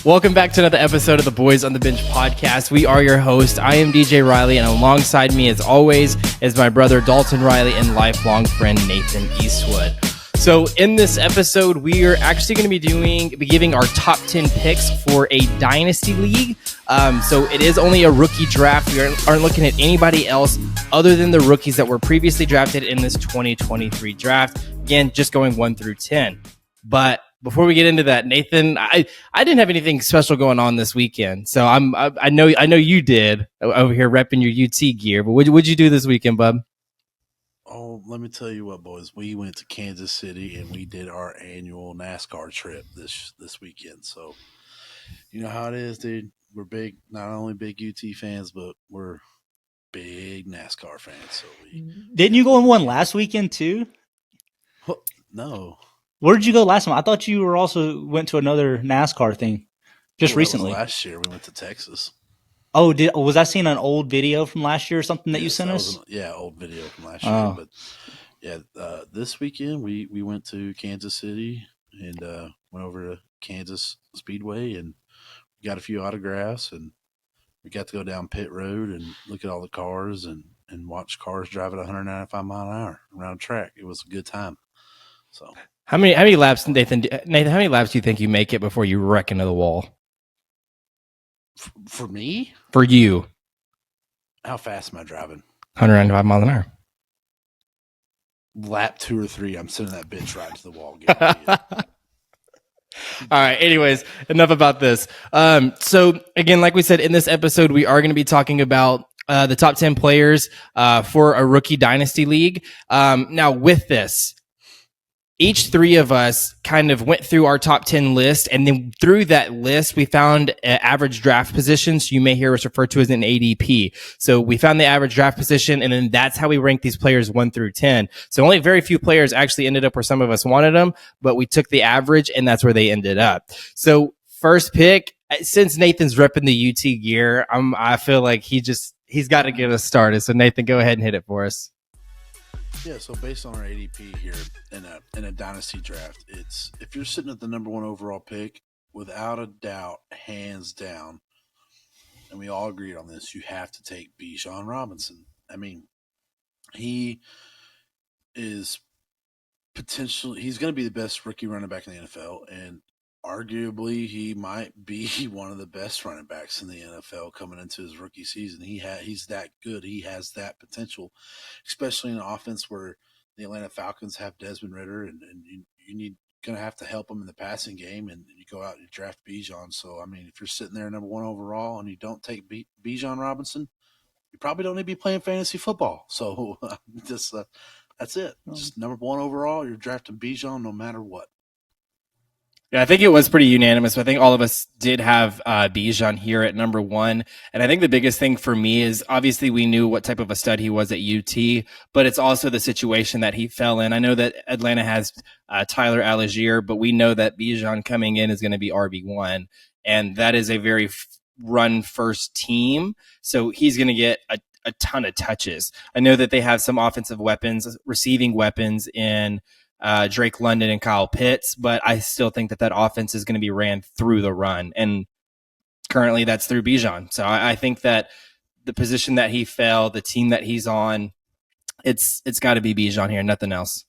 Welcome back to another episode of the Boys on the Bench podcast. We are your host. I am DJ Riley, and alongside me, as always, is my brother Dalton Riley and lifelong friend Nathan Eastwood. So in this episode, we are actually going to be giving our top 10 picks for a Dynasty League. So it is only a rookie draft. We aren't looking at anybody else other than the rookies that were previously drafted in this 2023 draft. Again, just going 1 through 10. But before we get into that, Nathan, I didn't have anything special going on this weekend. So I know you did over here repping your UT gear. But what'd you do this weekend, bub? Oh, let me tell you what, boys. We went to Kansas City and we did our annual NASCAR trip this weekend. So you know how it is, dude. We're big, not only big UT fans, but we're big NASCAR fans. So didn't you go on one last weekend too? No. Where did you go last time? I thought you were also went to another NASCAR thing just recently. Last year we went to Texas. Oh, was I seeing an old video from last year or something that you sent us? Old video from last year. But yeah, this weekend we went to Kansas City and went over to Kansas Speedway and got a few autographs, and we got to go down pit road and look at all the cars and watch cars drive at 195 mile an hour around track. It was a good time. So how many laps, Nathan? How many laps do you think you make it before you wreck into the wall? For me? For you. How fast am I driving? 195 miles an hour. Lap 2 or 3, I'm sending that bitch right to the wall. All right. Anyways, enough about this. So again, like we said, in this episode, we are going to be talking about the top 10 players for a rookie dynasty league. Now with this, each three of us kind of went through our top 10 list, and then through that list, we found average draft positions. You may hear us refer to as an ADP. So we found the average draft position, and then that's how we rank these players 1 through 10. So only very few players actually ended up where some of us wanted them, but we took the average, and that's where they ended up. So first pick, since Nathan's repping the UT gear, I feel like he's got to get us started. So Nathan, go ahead and hit it for us. Yeah, so based on our ADP here in a dynasty draft, it's if you're sitting at the number 1 overall pick, without a doubt, hands down, and we all agreed on this, you have to take Bijan Robinson. I mean, he is he's going to be the best rookie running back in the NFL, and arguably he might be one of the best running backs in the NFL coming into his rookie season. He's that good. He has that potential, especially in an offense where the Atlanta Falcons have Desmond Ridder, and you're going to have to help him in the passing game, and you go out and you draft Bijan. So, I mean, if you're sitting there number 1 overall and you don't take Bijan Robinson, you probably don't need to be playing fantasy football. So, that's it. Just number 1 overall, you're drafting Bijan no matter what. Yeah, I think it was pretty unanimous. I think all of us did have Bijan here at number 1. And I think the biggest thing for me is obviously we knew what type of a stud he was at UT, but it's also the situation that he fell in. I know that Atlanta has Tyler Algier, but we know that Bijan coming in is going to be RB1. And that is a very run-first team. So he's going to get a ton of touches. I know that they have some offensive weapons, receiving weapons in Drake London and Kyle Pitts, but I still think that offense is going to be ran through the run, and currently that's through Bijan. So I think that the position that he fell, the team that he's on, it's got to be Bijan here, nothing else.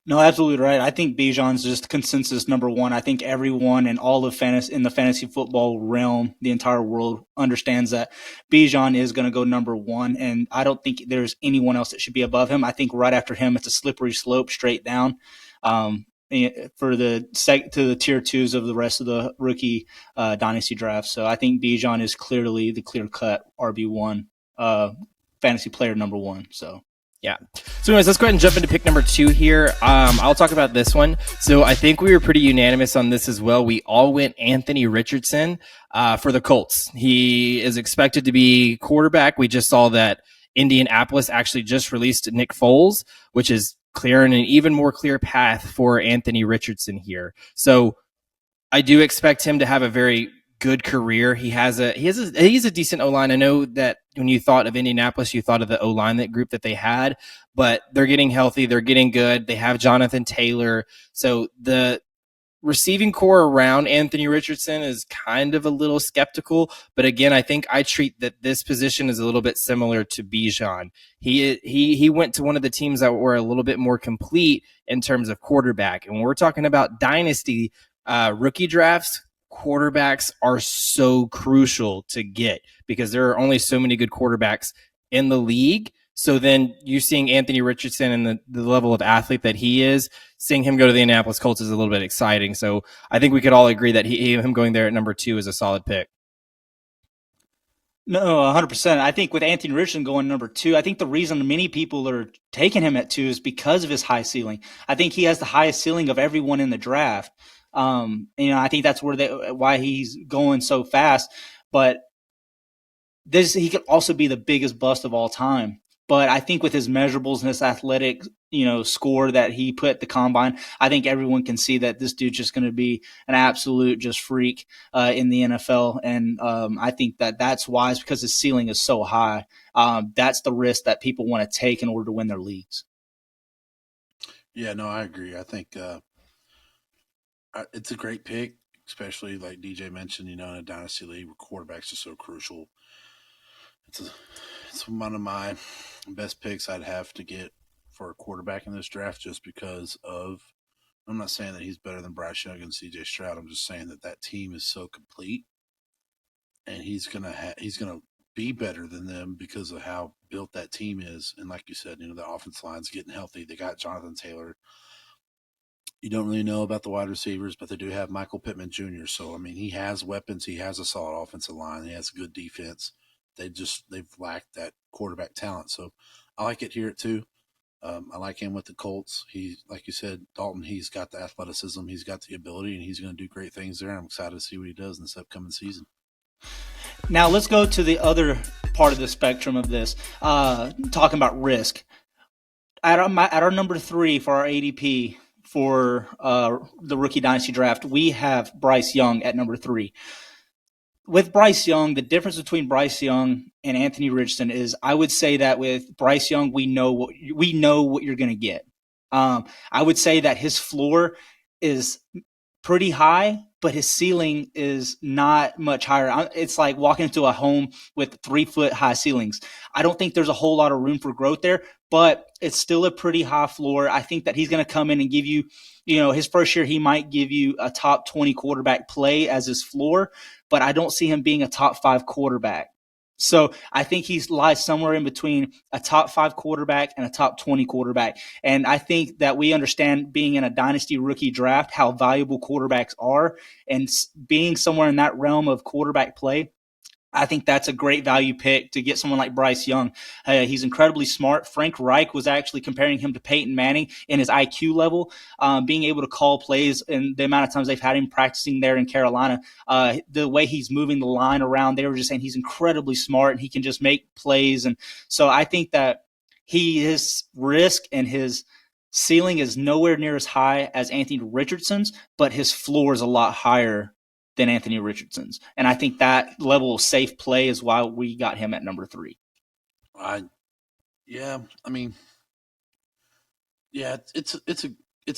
No, absolutely right. I think Bijan's just consensus number 1. I think everyone in all of in the fantasy football realm, the entire world understands that Bijan is going to go number 1, and I don't think there's anyone else that should be above him. I think right after him, it's a slippery slope straight down for to the tier 2s of the rest of the rookie dynasty draft. So I think Bijan is clearly the clear-cut RB1 fantasy player number 1. So. Yeah. So anyways, let's go ahead and jump into pick number 2 here. I'll talk about this one. So I think we were pretty unanimous on this as well. We all went Anthony Richardson for the Colts. He is expected to be quarterback. We just saw that Indianapolis actually just released Nick Foles, which is clearing an even more clear path for Anthony Richardson here. So I do expect him to have a very good career. He's a decent O-line. I know that when you thought of Indianapolis, you thought of the O-line, that group that they had, but they're getting healthy. They're getting good. They have Jonathan Taylor. So the receiving core around Anthony Richardson is kind of a little skeptical, but again, I think I treat that this position is a little bit similar to Bijan. He went to one of the teams that were a little bit more complete in terms of quarterback, and when we're talking about dynasty rookie drafts, quarterbacks are so crucial to get because there are only so many good quarterbacks in the league. So then you seeing Anthony Richardson and the level of athlete that he is, seeing him go to the Indianapolis Colts is a little bit exciting. So I think we could all agree that him going there at number 2 is a solid pick. No, 100%. I think with Anthony Richardson going number 2, I think the reason many people are taking him at 2 is because of his high ceiling. I think he has the highest ceiling of everyone in the draft. I think that's why he's going so fast. But he could also be the biggest bust of all time. But I think with his measurables and his athletic, score that he put at the combine, I think everyone can see that this dude's just going to be an absolute just freak in the NFL. And I think that's wise because his ceiling is so high. That's the risk that people want to take in order to win their leagues. Yeah, no, I agree. I think it's a great pick, especially like DJ mentioned, in a dynasty league where quarterbacks are so crucial. It's one of my best picks I'd have to get for a quarterback in this draft just because of – I'm not saying that he's better than Bryce Young and C.J. Stroud. I'm just saying that team is so complete, and he's gonna be better than them because of how built that team is. And like you said, the offensive line's getting healthy. They got Jonathan Taylor. You don't really know about the wide receivers, but they do have Michael Pittman Jr. So, he has weapons. He has a solid offensive line. He has a good defense. They've lacked that quarterback talent. So I like it here at 2. I like him with the Colts. He, like you said, Dalton, he's got the athleticism, he's got the ability, and he's going to do great things there. I'm excited to see what he does in this upcoming season. Now let's go to the other part of the spectrum of this, talking about risk. At our number 3 for our ADP for the Rookie Dynasty Draft, we have Bryce Young at number 3. With Bryce Young, the difference between Bryce Young and Anthony Richardson is I would say that with Bryce Young, we know what you're going to get. I would say that his floor is pretty high, but his ceiling is not much higher. It's like walking into a home with 3-foot high ceilings. I don't think there's a whole lot of room for growth there, but it's still a pretty high floor. I think that he's going to come in and give you, his first year, he might give you a top 20 quarterback play as his floor, but I don't see him being a top 5 quarterback. So I think he lies somewhere in between a top 5 quarterback and a top 20 quarterback. And I think that we understand being in a dynasty rookie draft, how valuable quarterbacks are, and being somewhere in that realm of quarterback play. I think that's a great value pick to get someone like Bryce Young. He's incredibly smart. Frank Reich was actually comparing him to Peyton Manning in his IQ level, being able to call plays and the amount of times they've had him practicing there in Carolina. The way he's moving the line around, they were just saying he's incredibly smart and he can just make plays. And so I think that his risk and his ceiling is nowhere near as high as Anthony Richardson's, but his floor is a lot higher than Anthony Richardson's. And I think that level of safe play is why we got him at number 3. It's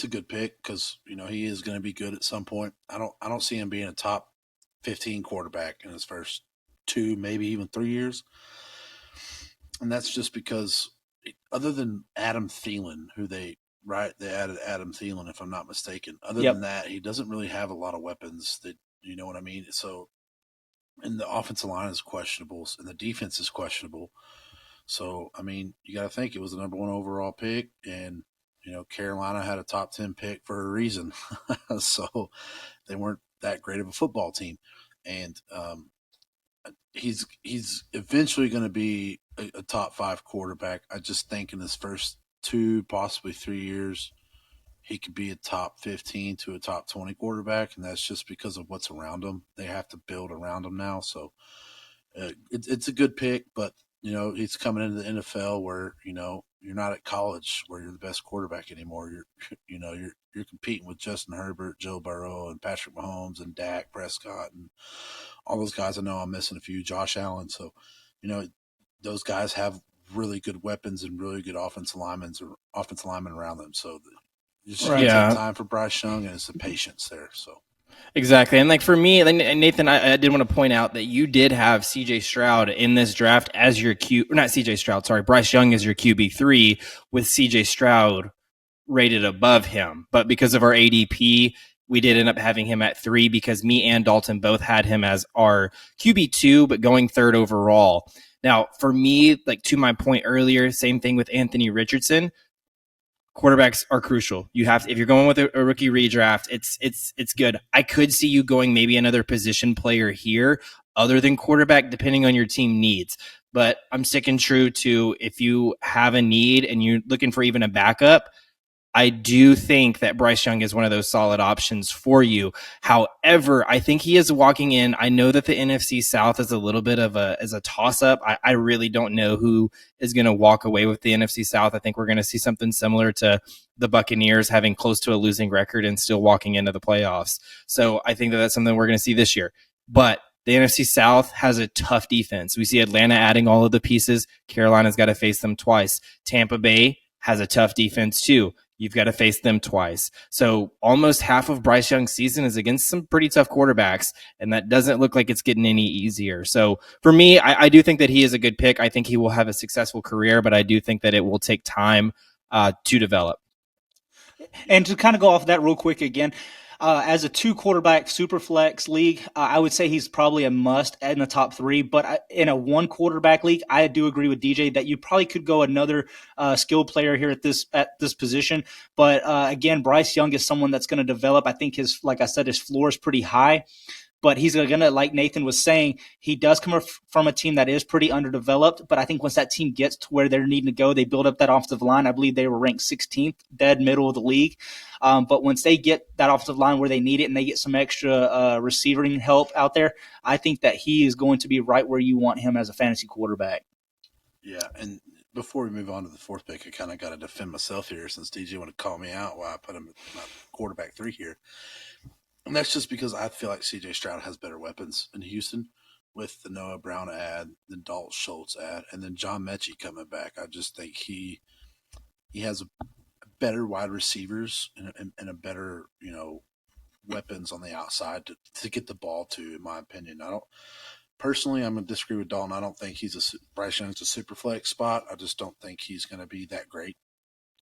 a good pick because, he is going to be good at some point. I don't see him being a top 15 quarterback in his first 2, maybe even 3 years. And that's just because other than Adam Thielen, they added Adam Thielen, if I'm not mistaken. Other than that, he doesn't really have a lot of weapons that, you know what I mean? So, and the offensive line is questionable, and the defense is questionable. So, you got to think it was the number 1 overall pick, and, Carolina had a top 10 pick for a reason. So, they weren't that great of a football team. And he's eventually going to be a top 5 quarterback. I just think in his first 2, possibly 3 years, he could be a top 15 to a top 20 quarterback, and that's just because of what's around him. They have to build around him now. So it's a good pick, but, he's coming into the NFL where, you're not at college where you're the best quarterback anymore. You're competing with Justin Herbert, Joe Burrow, and Patrick Mahomes, and Dak Prescott, and all those guys. I know I'm missing a few, Josh Allen. So, those guys have really good weapons and really good offensive linemen around them. So You just Right. got to Yeah. take time for Bryce Young, and it's the patience there. So Exactly. And like for me, and Nathan, I did want to point out that you did have CJ Stroud in this draft as your not CJ Stroud, sorry, Bryce Young as your QB3 with CJ Stroud rated above him. But because of our ADP, we did end up having him at 3 because me and Dalton both had him as our QB2, but going 3rd overall. Now, for me, like to my point earlier, same thing with Anthony Richardson. Quarterbacks are crucial. You have to, if you're going with a rookie redraft, it's good. I could see you going maybe another position player here other than quarterback, depending on your team needs. But I'm sticking true to if you have a need and you're looking for even a backup, I do think that Bryce Young is one of those solid options for you. However, I think he is walking in. I know that the NFC South is a little bit of a toss up. I really don't know who is going to walk away with the NFC South. I think we're going to see something similar to the Buccaneers having close to a losing record and still walking into the playoffs. So I think that that's something we're going to see this year. But the NFC South has a tough defense. We see Atlanta adding all of the pieces. Carolina's got to face them twice. Tampa Bay has a tough defense too. You've got to face them twice. So almost half of Bryce Young's season is against some pretty tough quarterbacks, and that doesn't look like it's getting any easier. So for me, I do think that he is a good pick. I think he will have a successful career, but I do think that it will take time to develop. And to kind of go off that real quick again, as a 2-quarterback super flex league, I would say he's probably a must in the top 3. But in a 1-quarterback league, I do agree with DJ that you probably could go another skilled player here at this position. But again, Bryce Young is someone that's going to develop. I think like I said, his floor is pretty high. But he's going to, like Nathan was saying, he does come from a team that is pretty underdeveloped. But I think once that team gets to where they're needing to go, they build up that offensive line. I believe they were ranked 16th, dead middle of the league. But once they get that offensive line where they need it and they get some extra receiving help out there, I think that he is going to be right where you want him as a fantasy quarterback. yeah, and before we move on to the 4th pick, I kind of got to defend myself here since DJ wanted to call me out while I put him at my quarterback 3 here. And that's just because I feel like C.J. Stroud has better weapons in Houston with the Noah Brown ad, the Dalton Schultz ad, and then John Mechie coming back. I just think he has a better wide receivers and a better, weapons on the outside to get the ball to, in my opinion. I'm going to disagree with Dalton. I don't think Bryce Young's a super flex spot. I just don't think he's going to be that great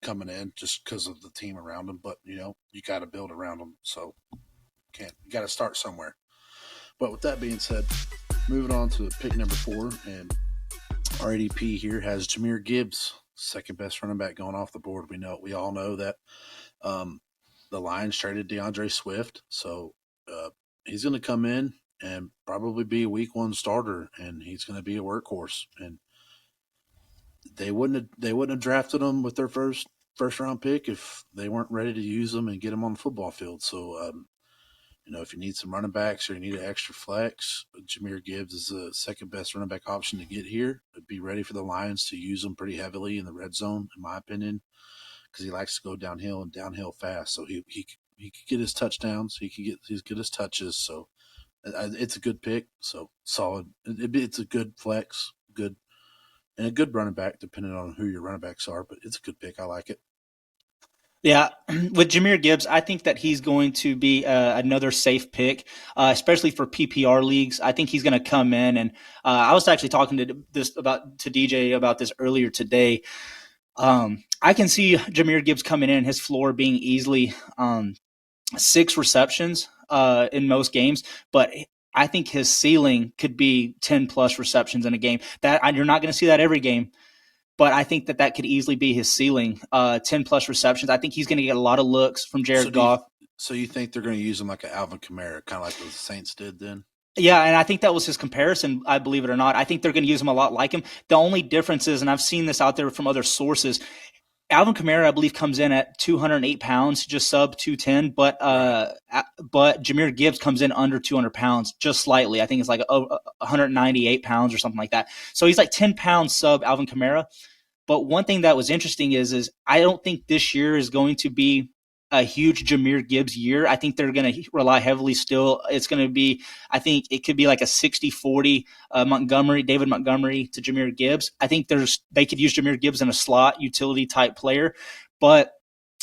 coming in just because of the team around him. But, you got to build around him. So you got to start somewhere. But with that being said, moving on to pick number 4, and our ADP here has Jahmyr Gibbs, second best running back going off the board. We all know that the Lions traded DeAndre Swift, so he's going to come in and probably be a week 1 starter, and he's going to be a workhorse. And they wouldn't have drafted him with their first round pick if they weren't ready to use him and get him on the football field. So if you need some running backs or you need an extra flex, Jahmyr Gibbs is the second best running back option to get here. Be ready for the Lions to use him pretty heavily in the red zone, in my opinion, because he likes to go downhill and downhill fast. So he could get his touchdowns. He could get his touches. So it's a good pick. So solid. It's a good flex, good, and a good running back, depending on who your running backs are. But it's a good pick. I like it. Yeah, with Jahmyr Gibbs, I think that he's going to be another safe pick, especially for PPR leagues. I think he's going to come in, and I was actually talking to DJ about this earlier today. I can see Jahmyr Gibbs coming in, his floor being easily 6 receptions in most games, but I think his ceiling could be 10+ receptions in a game. That you're not going to see that every game. But I think that could easily be his ceiling, 10+ receptions. I think he's going to get a lot of looks from Jared Goff. So you think they're going to use him like an Alvin Kamara, kind of like the Saints did then? Yeah, and I think that was his comparison, I believe it or not. I think they're going to use him a lot like him. The only difference is, and I've seen this out there from other sources, Alvin Kamara, I believe, comes in at 208 pounds, just sub 210, but Jahmyr Gibbs comes in under 200 pounds, just slightly. I think it's like 198 pounds or something like that. So he's like 10 pounds sub Alvin Kamara. But one thing that was interesting is I don't think this year is going to be a huge Jahmyr Gibbs year. I think they're going to rely heavily still. It's going to be, I think it could be like a 60-40 David Montgomery to Jahmyr Gibbs. I think they could use Jahmyr Gibbs in a slot utility type player, but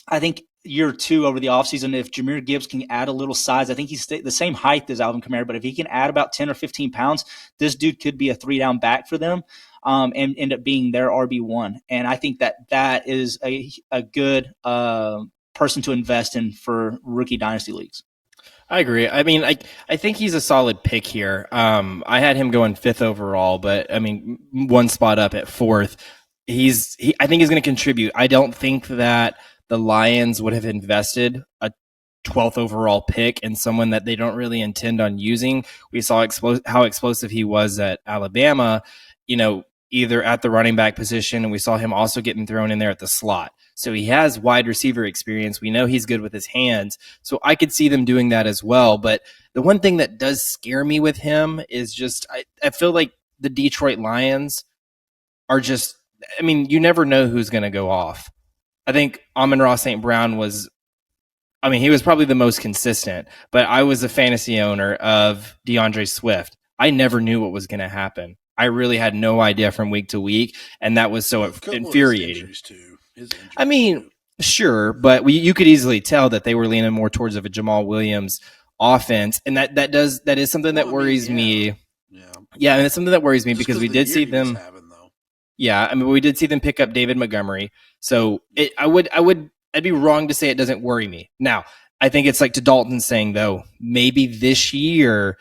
I think year 2 over the offseason, if Jahmyr Gibbs can add a little size, I think he's the same height as Alvin Kamara, but if he can add about 10 or 15 pounds, this dude could be a 3-down back for them and end up being their RB1. And I think that is a good person to invest in for rookie dynasty leagues. I agree. I mean, I think he's a solid pick here. I had him going 5th overall, but I mean, one spot up at 4th. I think he's going to contribute. I don't think that the Lions would have invested a 12th overall pick in someone that they don't really intend on using. We saw how explosive he was at Alabama, either at the running back position, and we saw him also getting thrown in there at the slot. So he has wide receiver experience. We know he's good with his hands. So I could see them doing that as well. But the one thing that does scare me with him is just I feel like the Detroit Lions are just, I mean, you never know who's going to go off. I think Amon-Ra St. Brown he was probably the most consistent, but I was a fantasy owner of DeAndre Swift. I never knew what was going to happen. I really had no idea from week to week, and that was so infuriating. I mean, sure, but you could easily tell that they were leaning more towards of a Jamal Williams offense, and that is something that worries me. Yeah, and it's something that worries me because we did see them. Yeah, I mean, we did see them pick up David Montgomery, so I'd be wrong to say it doesn't worry me. Now, I think it's like to Dalton saying though, maybe this year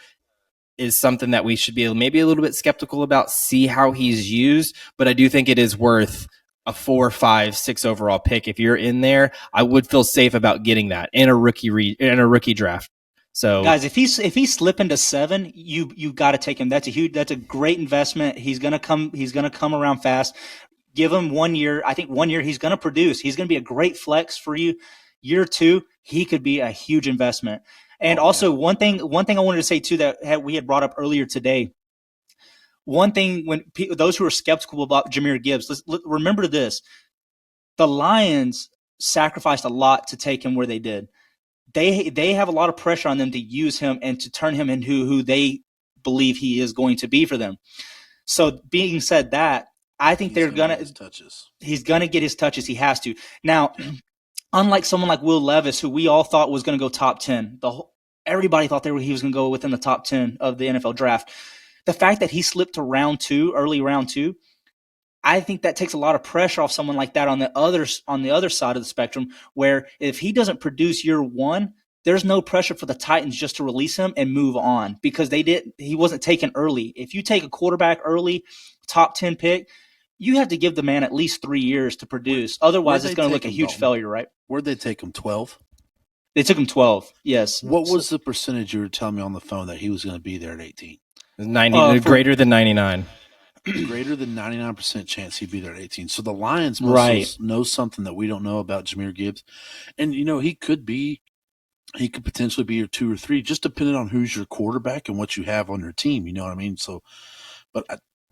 is something that we should be maybe a little bit skeptical about, see how he's used, but I do think it is worth a 4, 5, 6 overall pick. If you're in there, I would feel safe about getting that in a rookie draft. So guys, if he's slipping to 7, you got to take him. That's a great investment. He's gonna come around fast. Give him 1 year. I think 1 year he's gonna produce. He's gonna be a great flex for you. Year 2, he could be a huge investment. And one thing I wanted to say too that we had brought up earlier today. One thing when those who are skeptical about Jahmyr Gibbs, remember this: the Lions sacrificed a lot to take him where they did. They have a lot of pressure on them to use him and to turn him into who they believe he is going to be for them. So, being said that, I think he's gonna get his touches. He has to. Now, unlike someone like Will Levis, who we all thought was going to go top 10, everybody thought he was going to go within the top 10 of the NFL draft. The fact that he slipped to early round 2, I think that takes a lot of pressure off someone like that on the other side of the spectrum, where if he doesn't produce year 1, there's no pressure for the Titans just to release him and move on because he wasn't taken early. If you take a quarterback early, top 10 pick, you have to give the man at least 3 years to produce. Otherwise, it's going to look a huge failure, right? Where'd they take him, 12? They took him 12, yes. What was the percentage you were telling me on the phone that he was going to be there at 18? 90, greater than 99. Greater than 99% chance he'd be there at 18. So the Lions must know something that we don't know about Jahmyr Gibbs. And, he could potentially be your 2 or 3, just depending on who's your quarterback and what you have on your team. You know what I mean? So, but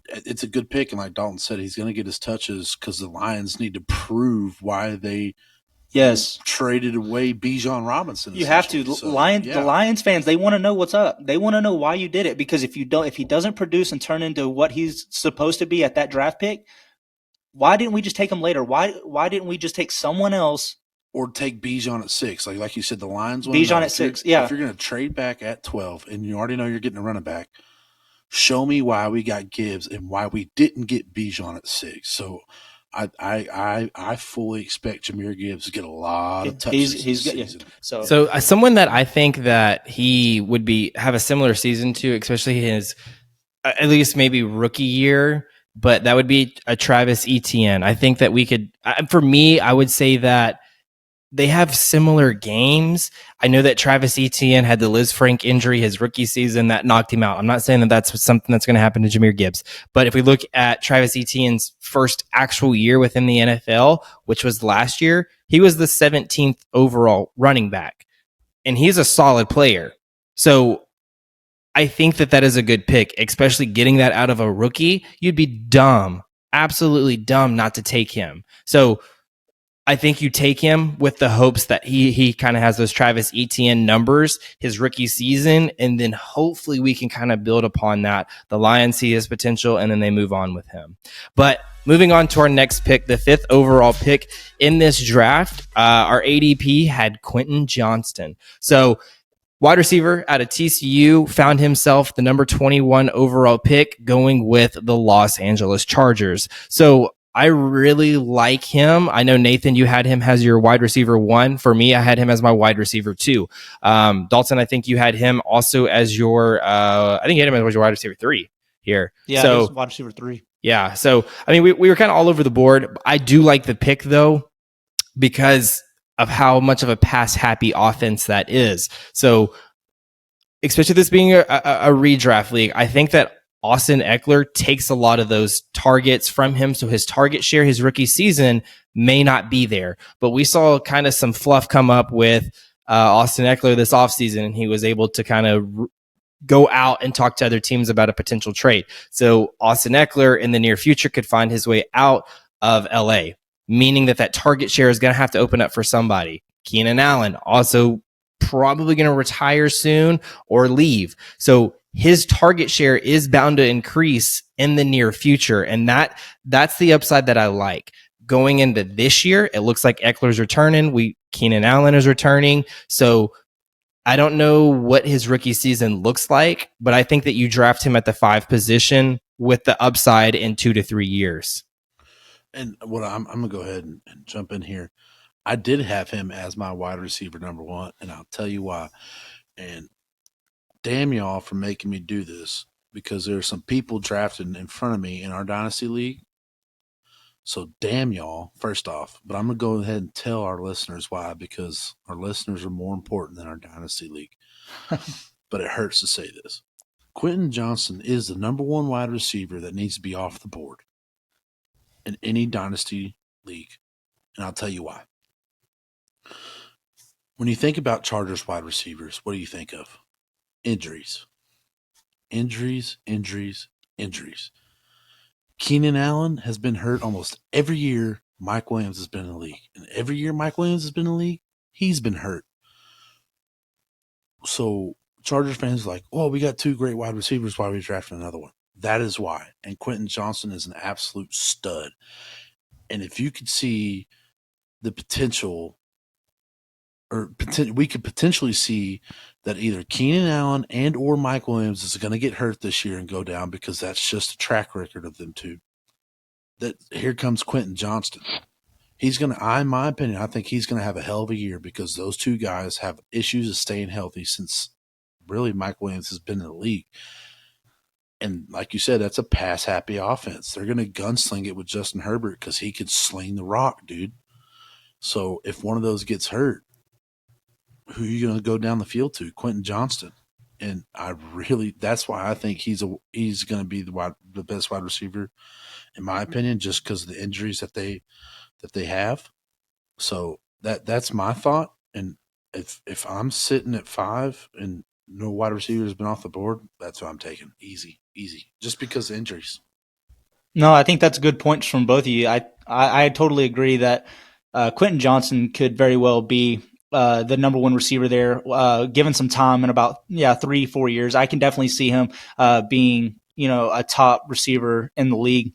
it's a good pick. And like Dalton said, he's going to get his touches because the Lions need to prove why they traded away Bijan Robinson. You have to. The Lions fans, they want to know what's up. They want to know why you did it, because if he doesn't produce and turn into what he's supposed to be at that draft pick, why didn't we just take him later? Why didn't we just take someone else? Or take Bijan at 6. Like you said, the Lions want Bijan at 6, yeah. If you're going to trade back at 12 and you already know you're getting a running back, show me why we got Gibbs and why we didn't get Bijan at 6. So I fully expect Jahmyr Gibbs to get a lot of touches this season. So someone that I think that he would have a similar season to, especially his at least maybe rookie year, but that would be a Travis Etienne. I think that we could, for me, I would say that they have similar games. I know that Travis Etienne had the Liz Frank injury his rookie season that knocked him out. I'm not saying that that's something that's going to happen to Jahmyr Gibbs, but if we look at Travis Etienne's first actual year within the NFL, which was last year, he was the 17th overall running back, and he's a solid player. So I think that is a good pick, especially getting that out of a rookie. You'd be dumb, absolutely dumb not to take him. So I think you take him with the hopes that he kind of has those Travis Etienne numbers his rookie season, and then hopefully we can kind of build upon that. The Lions see his potential, and then they move on with him. But Moving on to our next pick, the 5th overall pick in this draft, our ADP had Quentin Johnston. So wide receiver out of TCU, found himself the number 21 overall pick, going with the Los Angeles Chargers. So I really like him. I know, Nathan, you had him as your wide receiver 1. For me, I had him as my wide receiver 2. Dalton, I think you had him also as your, I think you had him as your wide receiver 3 here. Yeah, so, he was wide receiver 3. Yeah. So, I mean, we were kind of all over the board. I do like the pick, though, because of how much of a pass happy offense that is. So, especially this being a redraft league, I think that Austin Eckler takes a lot of those targets from him. So his target share, his rookie season, may not be there. But we saw kind of some fluff come up with Austin Eckler this offseason, and he was able to kind of go out and talk to other teams about a potential trade. So Austin Eckler in the near future could find his way out of LA, meaning that target share is going to have to open up for somebody. Keenan Allen also probably going to retire soon or leave. So his target share is bound to increase in the near future. And that's the upside that I like. Going into this year, it looks like Eckler's returning. Keenan Allen is returning. So I don't know what his rookie season looks like, but I think that you draft him at the 5 position with the upside in 2 to 3 years. And what I'm going to go ahead and jump in here. I did have him as my wide receiver number 1, and I'll tell you why. And damn y'all for making me do this, because there are some people drafted in front of me in our Dynasty League. So damn y'all, first off. But I'm going to go ahead and tell our listeners why, because our listeners are more important than our Dynasty League. But it hurts to say this. Quentin Johnston is the number 1 wide receiver that needs to be off the board in any Dynasty League. And I'll tell you why. When you think about Chargers wide receivers, what do you think of? Injuries. Injuries, injuries, injuries. Keenan Allen has been hurt almost every year Mike Williams has been in the league. And every year Mike Williams has been in the league, he's been hurt. So Chargers fans are like, oh, we got 2 great wide receivers. Why are we drafting another one? That is why. And Quentin Johnston is an absolute stud. And if you could see the potential, we could potentially see that either Keenan Allen and or Mike Williams is going to get hurt this year and go down, because that's just a track record of them two. That here comes Quentin Johnston. He's going to, in my opinion, I think he's going to have a hell of a year, because those 2 guys have issues of staying healthy since really Mike Williams has been in the league. And like you said, that's a pass-happy offense. They're going to gunsling it with Justin Herbert because he could sling the rock, dude. So if one of those gets hurt, who are you going to go down the field to? Quentin Johnston. And that's why I think he's going to be the best wide receiver, in my opinion, just because of the injuries that they have. So that's my thought. And if I'm sitting at 5 and no wide receiver has been off the board, that's what I'm taking. Easy, just because of injuries. No, I think that's good points from both of you. I totally agree that Quentin Johnston could very well be the number 1 receiver there, given some time in about 3-4 years. I can definitely see him being a top receiver in the league.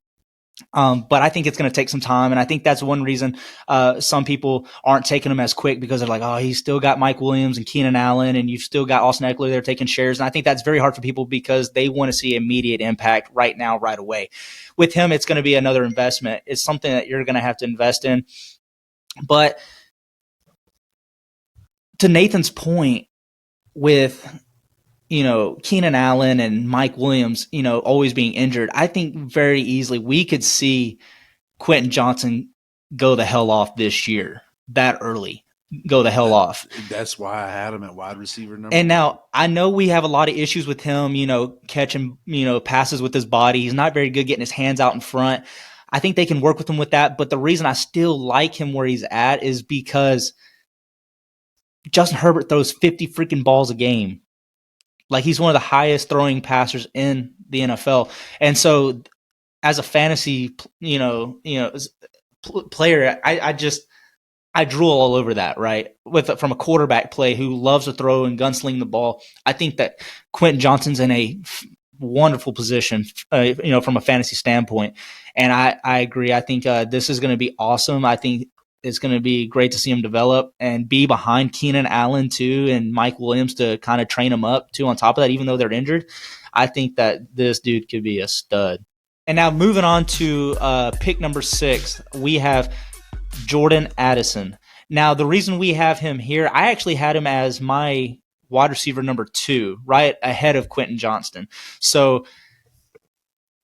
But I think it's going to take some time, and I think that's one reason some people aren't taking him as quick, because they're like, oh, he's still got Mike Williams and Keenan Allen, and you've still got Austin Eckler there taking shares. And I think that's very hard for people, because they want to see immediate impact right now, right away. With him, it's going to be another investment. It's something that you're going to have to invest in. But to Nathan's point with Keenan Allen and Mike Williams, always being injured, I think very easily we could see Quentin Johnston go the hell off this year, that early, go the hell off. That's why I had him at wide receiver number 1. And now I know we have a lot of issues with him, catching, passes with his body. He's not very good getting his hands out in front. I think they can work with him with that. But the reason I still like him where he's at is because Justin Herbert throws 50 freaking balls a game. Like, he's one of the highest throwing passers in the NFL. And so as a fantasy, player, I drool all over that, right? From a quarterback play who loves to throw and gunsling the ball. I think that Quentin Johnston's in a wonderful position, from a fantasy standpoint. And I agree. I think this is going to be awesome. I think it's going to be great to see him develop and be behind Keenan Allen too, and Mike Williams to kind of train him up too. On top of that, even though they're injured, I think that this dude could be a stud. And now moving on to pick number 6, we have Jordan Addison. Now, the reason we have him here, I actually had him as my wide receiver number 2, right ahead of Quentin Johnston. So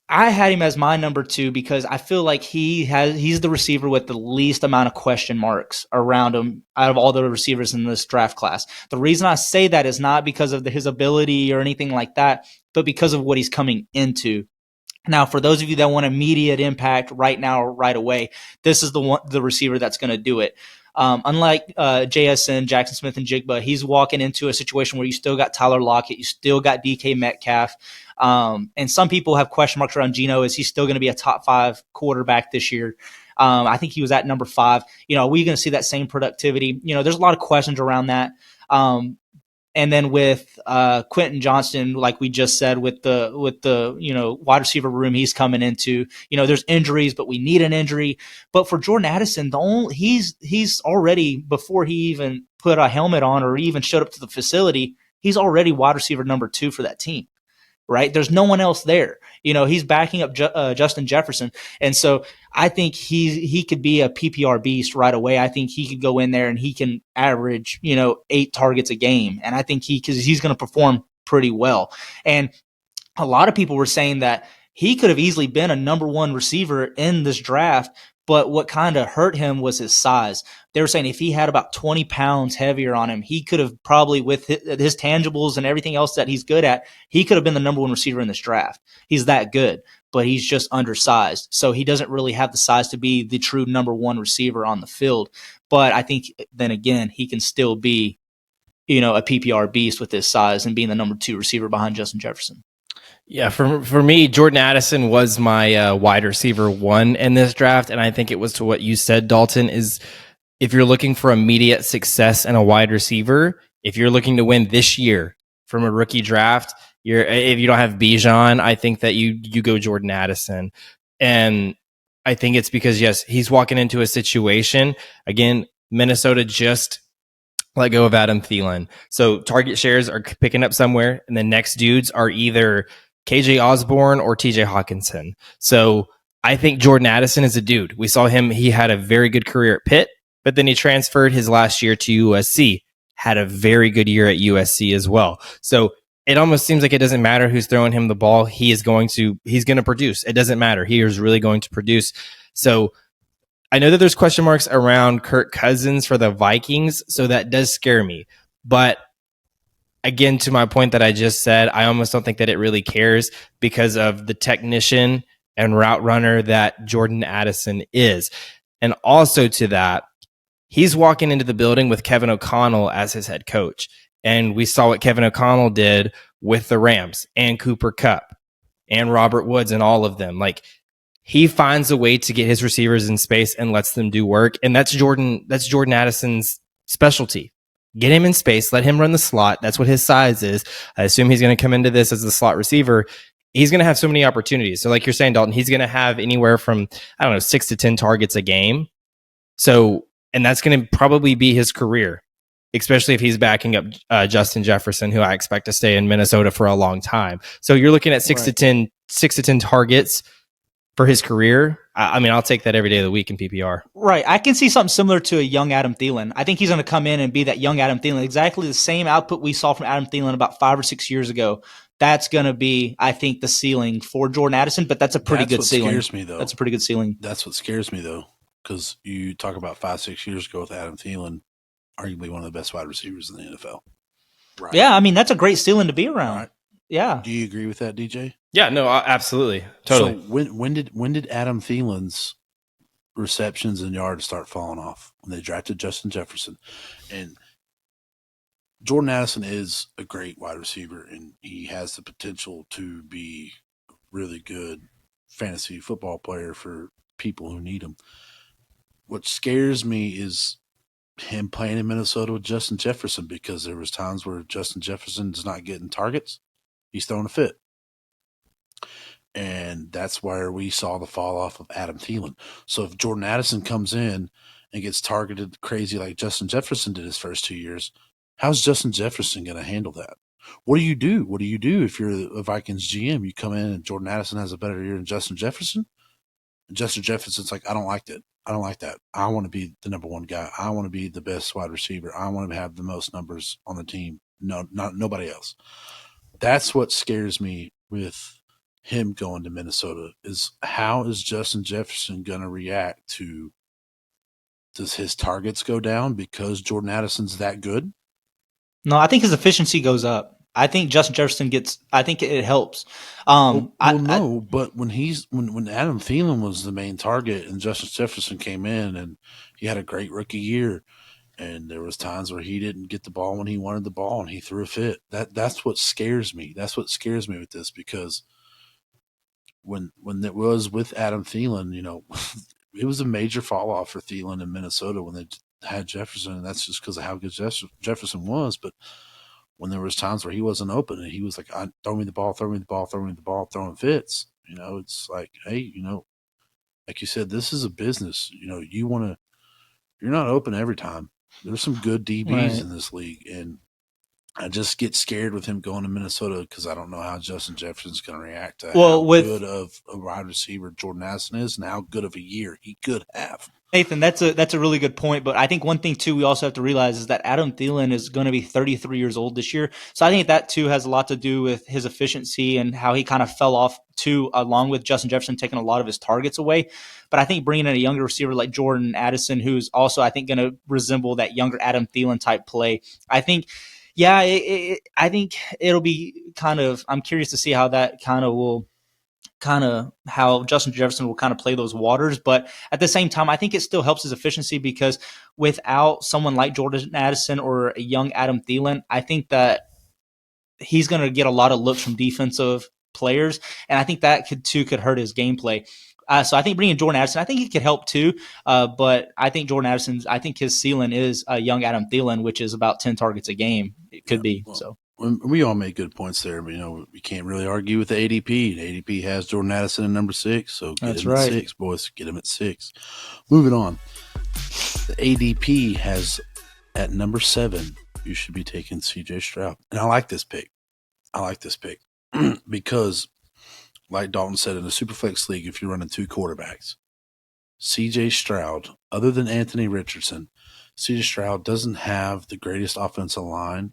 I had him as my number 2 because I feel like he's the receiver with the least amount of question marks around him out of all the receivers in this draft class. The reason I say that is not because of his ability or anything like that, but because of what he's coming into. Now, for those of you that want immediate impact right now or right away, this is the receiver that's going to do it. Unlike JSN, Jackson Smith, and Jigba, he's walking into a situation where you still got Tyler Lockett, you still got DK Metcalf, and some people have question marks around Geno. Is he still going to be a top 5 quarterback this year? I think he was at number 5. Are we going to see that same productivity? There's a lot of questions around that. And then with Quentin Johnston, like we just said, with the wide receiver room he's coming into, there's injuries, but we need an injury. But for Jordan Addison, he's already, before he even put a helmet on or even showed up to the facility, he's already wide receiver number 2 for that team. Right? There's no one else there. He's backing up Justin Jefferson. And so I think he could be a PPR beast right away. I think he could go in there and he can average, 8 targets a game. And I think because he's going to perform pretty well. And a lot of people were saying that he could have easily been a number 1 receiver in this draft, but what kind of hurt him was his size. They were saying if he had about 20 pounds heavier on him, he could have probably, with his tangibles and everything else that he's good at, he could have been the number 1 receiver in this draft. He's that good, but he's just undersized. So he doesn't really have the size to be the true number 1 receiver on the field. But I think then again, he can still be, a PPR beast with his size and being the number 2 receiver behind Justin Jefferson. Yeah, for me, Jordan Addison was my wide receiver 1 in this draft, and I think it was to what you said, Dalton, is if you're looking for immediate success in a wide receiver, if you're looking to win this year from a rookie draft, if you don't have Bijan, I think that you go Jordan Addison. And I think it's because, yes, he's walking into a situation, again, Minnesota just let go of Adam Thielen. So target shares are picking up somewhere, and the next dudes are either KJ Osborne or TJ Hawkinson. So I think Jordan Addison is a dude. We saw him. He had a very good career at Pitt, but then he transferred his last year to USC, had a very good year at USC as well. So it almost seems like it doesn't matter who's throwing him the ball. He's going to produce. It doesn't matter. He is really going to produce. So I know that there's question marks around Kirk Cousins for the Vikings. So that does scare me. But again, to my point that I just said, I almost don't think that it really cares because of the technician and route runner that Jordan Addison is. And also to that, he's walking into the building with Kevin O'Connell as his head coach. And we saw what Kevin O'Connell did with the Rams and Cooper Kupp and Robert Woods and all of them. Like, he finds a way to get his receivers in space and lets them do work. And that's Jordan Addison's specialty. Get him in space, let him run the slot. That's what his size is. I assume he's going to come into this as the slot receiver. He's going to have so many opportunities. So like you're saying, Dalton, he's going to have anywhere from, 6 to 10 targets a game. So, and that's going to probably be his career, especially if he's backing up Justin Jefferson, who I expect to stay in Minnesota for a long time. So you're looking at 6 to 10 targets for his career. I'll take that every day of the week in PPR. Right. I can see something similar to a young Adam Thielen. I think he's going to come in and be that young Adam Thielen, exactly the same output we saw from Adam Thielen about 5 or 6 years ago. That's going to be, I think, the ceiling for Jordan Addison, but that's a pretty good ceiling. That's what scares me, though. That's a pretty good ceiling. That's what scares me, though, because you talk about 5-6 years ago with Adam Thielen, arguably one of the best wide receivers in the NFL. Right. Yeah, that's a great ceiling to be around. Right. Yeah. Do you agree with that, DJ? Yeah, no, absolutely. Totally. So when did Adam Thielen's receptions and yards start falling off? When they drafted Justin Jefferson. And Jordan Addison is a great wide receiver, and he has the potential to be a really good fantasy football player for people who need him. What scares me is him playing in Minnesota with Justin Jefferson, because there was times where Justin Jefferson's not getting targets. He's throwing a fit. And that's where we saw the fall off of Adam Thielen. So if Jordan Addison comes in and gets targeted crazy like Justin Jefferson did his first 2 years, how's Justin Jefferson going to handle that? What do you do? What do you do if you're a Vikings GM? You come in and Jordan Addison has a better year than Justin Jefferson? And Justin Jefferson's like, I don't like that. I don't like that. I want to be the number one guy. I want to be the best wide receiver. I want to have the most numbers on the team. No, not nobody else. That's what scares me with him going to Minnesota is how is Justin Jefferson going to react to, does his targets go down because Jordan Addison's that good? No, I think his efficiency goes up. I think Justin Jefferson I think it helps. No, but when Adam Thielen was the main target and Justin Jefferson came in and he had a great rookie year, and there was times where he didn't get the ball when he wanted the ball and he threw a fit. That's what scares me. That's what scares me with this, because when it was with Adam Thielen, it was a major fall off for Thielen in Minnesota when they had Jefferson, and that's just because of how good Jefferson was. But when there was times where he wasn't open and he was like, throw me the ball, throwing fits, it's like, hey, like you said, this is a business. You're not open every time. There's some good DBs in this league, and I just get scared with him going to Minnesota because I don't know how Justin Jefferson's going to react to how good of a wide receiver Jordan Addison is and how good of a year he could have. Nathan, that's a really good point. But I think one thing, too, we also have to realize is that Adam Thielen is going to be 33 years old this year. So I think that, too, has a lot to do with his efficiency and how he kind of fell off, too, along with Justin Jefferson taking a lot of his targets away. But I think bringing in a younger receiver like Jordan Addison, who's also, I think, going to resemble that younger Adam Thielen type play, I think – yeah, I think it'll be I'm curious to see how that how Justin Jefferson will kind of play those waters. But at the same time, I think it still helps his efficiency because without someone like Jordan Addison or a young Adam Thielen, I think that he's going to get a lot of looks from defensive players. And I think that could hurt his gameplay. So I think bringing Jordan Addison, I think he could help too. But I think Jordan Addison's, I think his ceiling is a young Adam Thielen, which is about 10 targets a game. It could be. Well, so we all make good points there, but we can't really argue with the ADP. The ADP has Jordan Addison at number 6, so get him at 6, boys. Get him at 6. Moving on, the ADP has at number 7. You should be taking CJ Stroud, and I like this pick. Because, like Dalton said, in the Superflex League, if you're running 2 quarterbacks, CJ Stroud, other than Anthony Richardson, CJ Stroud doesn't have the greatest offensive line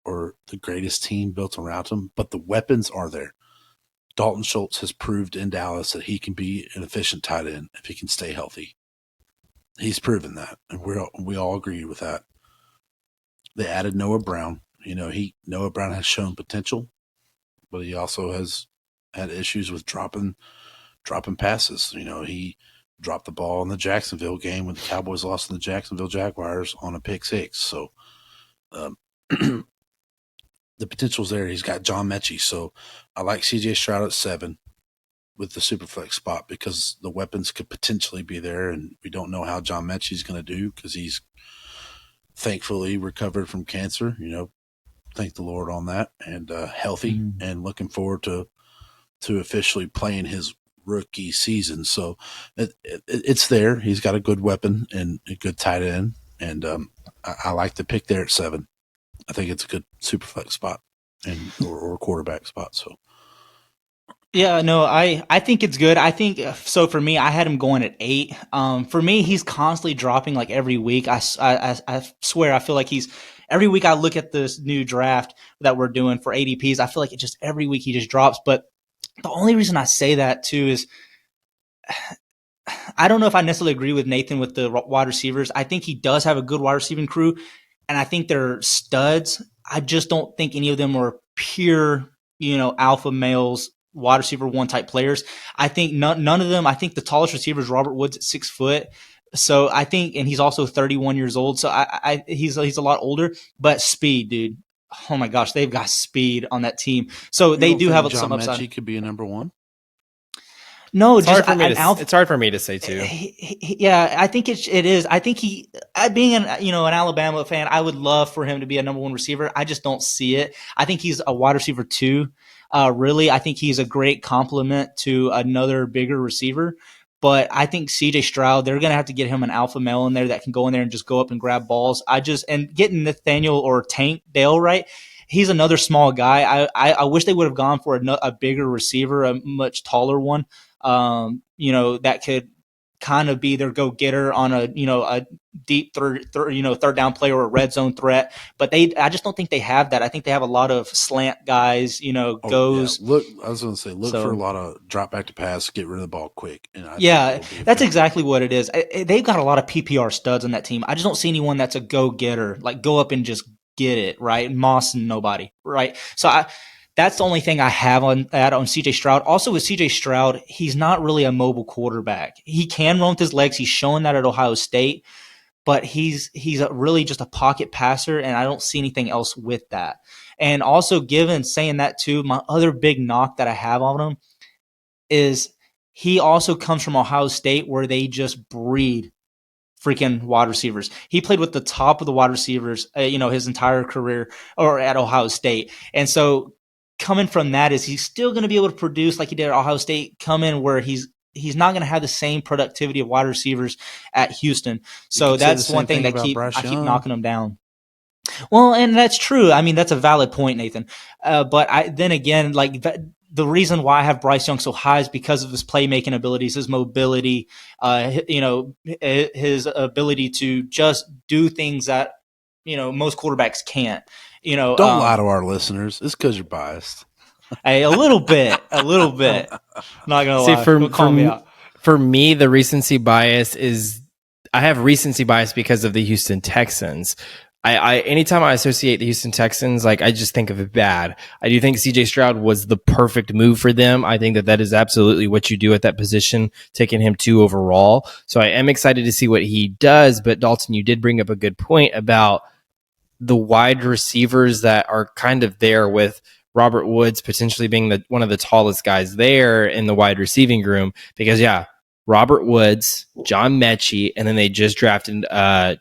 or the greatest team built around him, but the weapons are there. Dalton Schultz has proved in Dallas that he can be an efficient tight end if he can stay healthy. He's proven that, and we all agree with that. They added Noah Brown. Noah Brown has shown potential, but he also has had issues with dropping passes. He dropped the ball in the Jacksonville game when the Cowboys lost to the Jacksonville Jaguars on a pick 6. So the potential's there. He's got John Mechie. So I like CJ Stroud at 7 with the Superflex spot because the weapons could potentially be there, and we don't know how John Mechie's going to do because he's thankfully recovered from cancer. Thank the Lord on that, and healthy, and looking forward to officially playing his rookie season. So it's there. He's got a good weapon and a good tight end, and I like the pick there at 7. I think it's a good Superflex spot or quarterback spot. So. Yeah, no, I think it's good. I think so. For me, I had him going at 8. For me, he's constantly dropping like every week. I swear, I feel like every week I look at this new draft that we're doing for ADPs. I feel like every week he just drops. But the only reason I say that too is I don't know if I necessarily agree with Nathan with the wide receivers. I think he does have a good wide receiving crew, and I think they're studs. I just don't think any of them are pure, alpha males, wide receiver 1 type players. I think none of them. I think the tallest receiver is Robert Woods at 6 foot. So I think, and he's also 31 years old. So he's a lot older, but speed, dude. Oh my gosh, they've got speed on that team. So they do have some upside. John Mechie could be a number 1. No, it's hard for me to say too. Yeah, I think it is. I think being an Alabama fan, I would love for him to be a number 1 receiver. I just don't see it. I think he's a wide receiver 2. Really, I think he's a great complement to another bigger receiver. But I think CJ Stroud, they're going to have to get him an alpha male in there that can go in there and just go up and grab balls. And getting Nathaniel or Tank Dale right, he's another small guy. I wish they would have gone for a bigger receiver, a much taller one, that could kind of be their go-getter on a deep third down play or a red zone threat. But I just don't think they have that. I think they have a lot of slant guys, goes. Yeah. I was going to say, for a lot of drop back to pass, get rid of the ball quick. And that's exactly what it is. They've got a lot of PPR studs on that team. I just don't see anyone that's a go-getter, like go up and just get it, right? Moss and nobody, right? So that's the only thing I have on CJ Stroud. Also with CJ Stroud, he's not really a mobile quarterback. He can run with his legs. He's shown that at Ohio State, but he's really just a pocket passer, and I don't see anything else with that. And also saying that too, my other big knock that I have on him is he also comes from Ohio State where they just breed freaking wide receivers. He played with the top of the wide receivers, his entire career or at Ohio State. And so coming from that, is he's still going to be able to produce like he did at Ohio State, come in where he's not going to have the same productivity of wide receivers at Houston. So that's one thing that I keep knocking him down. Well, and that's true. I mean, that's a valid point, Nathan. But then again, the reason why I have Bryce Young so high is because of his playmaking abilities, his mobility, his ability to just do things that, most quarterbacks can't. Don't lie to our listeners. It's because you're biased. A little bit. I'm not gonna lie. For me, the recency bias is I have recency bias because of the Houston Texans. I anytime I associate the Houston Texans, I just think of it bad. I do think CJ Stroud was the perfect move for them. I think that is absolutely what you do at that position, taking him 2 overall. So I am excited to see what he does. But Dalton, you did bring up a good point about the wide receivers that are kind of there, with Robert Woods potentially being one of the tallest guys there in the wide receiving room. Because Robert Woods, John Mechie, and then they just drafted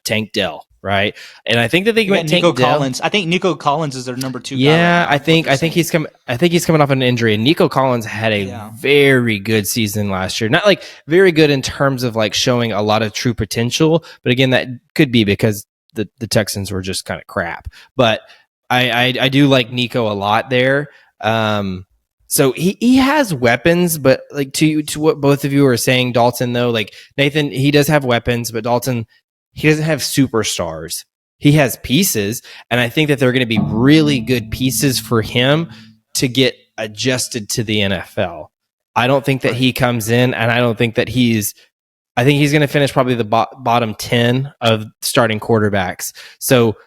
Tank Dell. Right, and I think that they went Nico Collins. I think Nico Collins is their number 2 guy. Yeah, I think he's coming. I think he's coming off an injury, and Nico Collins had a very good season last year. Not very good in terms of showing a lot of true potential, but again, that could be because the Texans were just kind of crap. But I do like Nico a lot there. So he has weapons, but to what both of you are saying, Dalton, though, Nathan, he does have weapons, but Dalton, he doesn't have superstars. He has pieces, and I think that they're going to be really good pieces for him to get adjusted to the NFL. I don't think that he comes in, and I don't think that I think he's going to finish probably the bottom 10 of starting quarterbacks. So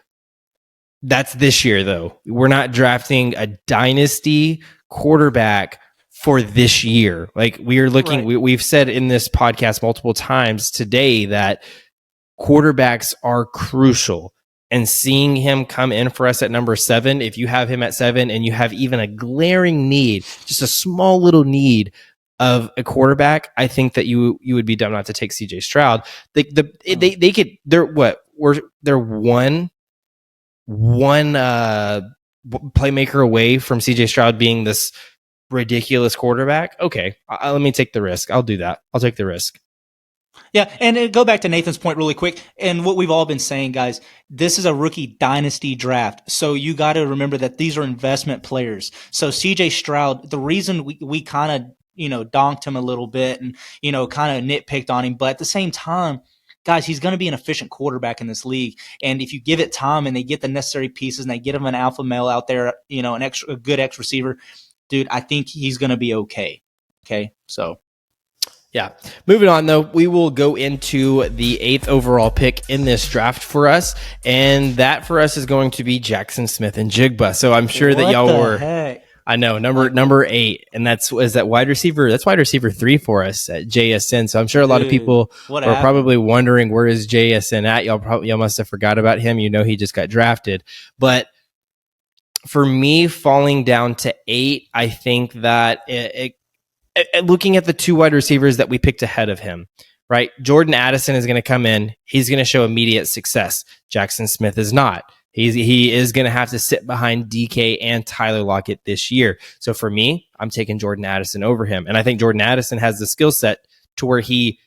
that's this year, though. We're not drafting a dynasty quarterback for this year. We are looking, right. We've said in this podcast multiple times today that quarterbacks are crucial, and seeing him come in for us at number 7, if you have him at 7 and you have even a glaring need, just a small little need of a quarterback, I think that you would be dumb not to take CJ Stroud. They're one playmaker away from CJ Stroud being this ridiculous quarterback. Okay, let me take the risk. I'll do that. I'll take the risk. Yeah, and go back to Nathan's point really quick, and what we've all been saying, guys, this is a rookie dynasty draft, so you got to remember that these are investment players. So CJ Stroud, the reason we kind of, donked him a little bit and, kind of nitpicked on him, but at the same time, guys, he's going to be an efficient quarterback in this league, and if you give it time and they get the necessary pieces and they get him an alpha male out there, a good X receiver, dude, I think he's going to be okay. Okay, so. Yeah. Moving on, though, we will go into the 8th overall pick in this draft for us, and that for us is going to be Jackson Smith-Njigba. So I'm sure that y'all were. Heck? I know number 8, and that's wide receiver. That's wide receiver 3 for us at JSN. So I'm sure a lot of people are probably wondering, where is JSN at? Y'all must have forgot about him. He just got drafted, but for me, falling down to 8, I think that looking at the 2 wide receivers that we picked ahead of him, right? Jordan Addison is going to come in. He's going to show immediate success. Jackson Smith is not. He is going to have to sit behind DK and Tyler Lockett this year. So for me, I'm taking Jordan Addison over him. And I think Jordan Addison has the skill set to where he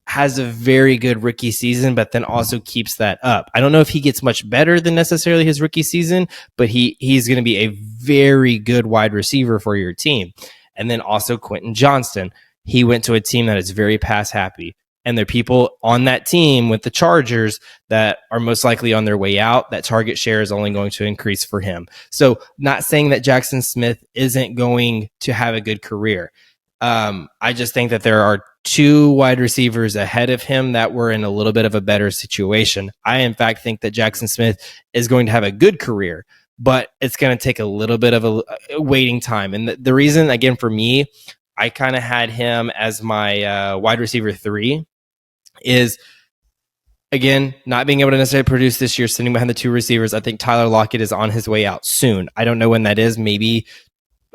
has a very good rookie season, but then also keeps that up. I don't know if he gets much better than necessarily his rookie season, but he's going to be a very good wide receiver for your team. And then also Quentin Johnston. He went to a team that is very pass happy. And there are people on that team with the Chargers that are most likely on their way out. That target share is only going to increase for him. So not saying that Jackson Smith isn't going to have a good career. I just think that there are two wide receivers ahead of him that were in a little bit of a better situation. I, in fact, think that Jackson Smith is going to have a good career, but it's going to take a little bit of a waiting time. And the reason, again, for me, I kind of had him as my wide receiver 3 is, again, not being able to necessarily produce this year, sitting behind the two receivers. I think Tyler Lockett is on his way out soon. I don't know when that is, maybe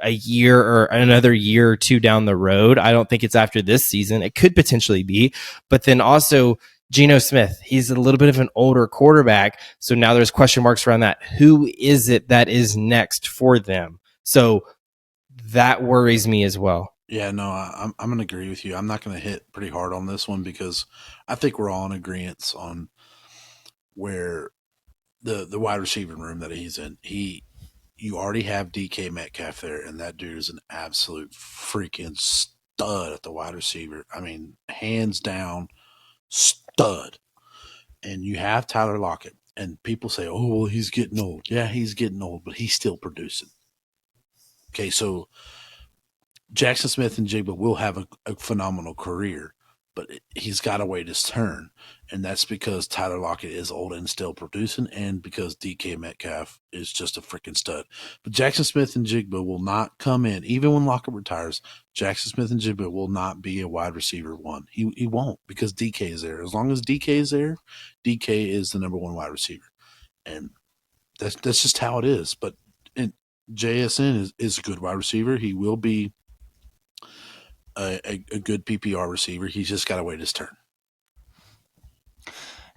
a year or another year or two down the road. I don't think it's after this season. It could potentially be. But then also Geno Smith, he's a little bit of an older quarterback. So now there's question marks around that. Who is it that is next for them? So that worries me as well. Yeah, no, I'm going to agree with you. I'm not going to hit pretty hard on this one because I think we're all in agreement on where the wide receiver room that he's in. You already have DK Metcalf there, and that dude is an absolute freaking stud at the wide receiver. I mean, hands down, stud. And you have Tyler Lockett, and people say, "Oh, well, he's getting old." Yeah, he's getting old, but he's still producing. Okay, so Jackson Smith and Jigba will have a phenomenal career, but he's got to wait his turn. And that's because Tyler Lockett is old and still producing, and because DK Metcalf is just a freaking stud. But Jackson Smith and Jigba will not come in. Even when Lockett retires, Jackson Smith and Jigba will not be a wide receiver 1. He won't, because DK is there. As long as DK is there, DK is the number 1 wide receiver. And that's just how it is. But JSN is a good wide receiver. He will be a good PPR receiver. He's just got to wait his turn.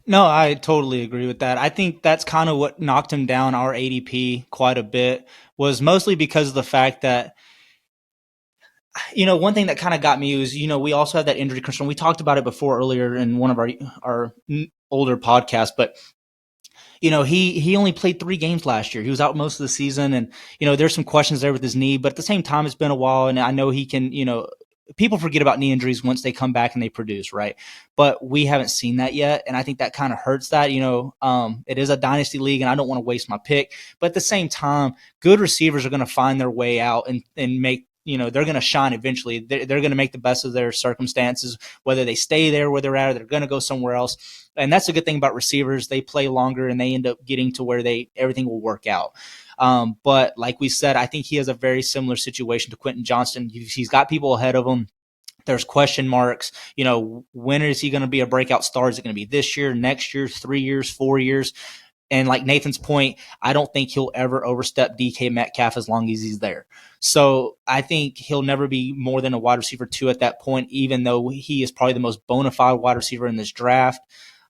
No, I totally agree with that. I think that's kind of what knocked him down our ADP quite a bit, was mostly because of the fact that, one thing that kind of got me was, we also had that injury concern. We talked about it before earlier in one of our older podcasts, but he only played 3 games last year. He was out most of the season, and there's some questions there with his knee, but at the same time, it's been a while, and I know he can, people forget about knee injuries once they come back and they produce, right? But we haven't seen that yet, and I think that kind of hurts that. It is a dynasty league, and I don't want to waste my pick. But at the same time, good receivers are going to find their way out and make, they're going to shine eventually. They're going to make the best of their circumstances, whether they stay there where they're at or they're going to go somewhere else. And that's a good thing about receivers. They play longer, and they end up getting to where everything will work out. But like we said, I think he has a very similar situation to Quentin Johnston. He's got people ahead of him. There's question marks. When is he going to be a breakout star? Is it going to be this year, next year, 3 years, 4 years? And like Nathan's point, I don't think he'll ever overstep DK Metcalf as long as he's there. So I think he'll never be more than a wide receiver 2 at that point, even though he is probably the most bona fide wide receiver in this draft.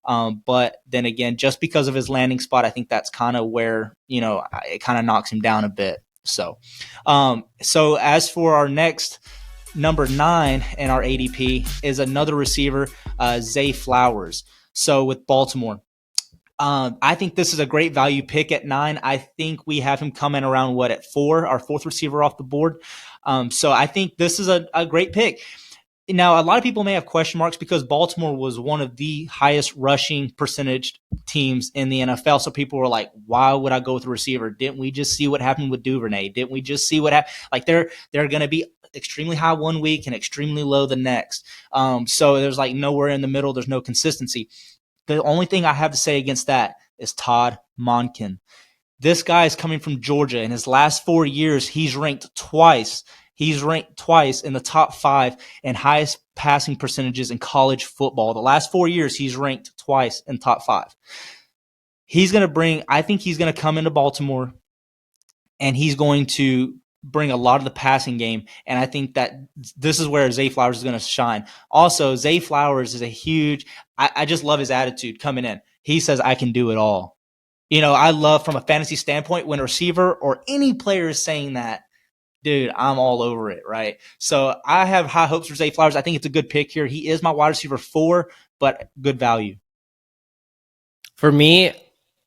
But then again, just because of his landing spot, I think that's kind of where, it kind of knocks him down a bit. So as for our next number 9 in our ADP is another receiver, Zay Flowers. So with Baltimore, I think this is a great value pick at 9. I think we have him coming around at 4, our 4th receiver off the board. So I think this is a great pick. Now, a lot of people may have question marks because Baltimore was one of the highest rushing percentage teams in the NFL. So people were like, why would I go with a receiver? Didn't we just see what happened with Duvernay? Didn't we just see what happened? Like they're going to be extremely high one week and extremely low the next. So there's like nowhere in the middle. There's no consistency. The only thing I have to say against that is Todd Monken. This guy is coming from Georgia. In his last 4 years, he's ranked twice. He's ranked twice in the top 5 and highest passing percentages in college football. The last 4 years, he's ranked twice in top 5. I think he's going to come into Baltimore, and he's going to bring a lot of the passing game. And I think that this is where Zay Flowers is going to shine. Also, Zay Flowers is I just love his attitude coming in. He says, I can do it all. I love from a fantasy standpoint when a receiver or any player is saying that, dude, I'm all over it, right? So I have high hopes for Zay Flowers. I think it's a good pick here. He is my wide receiver 4, but good value. For me,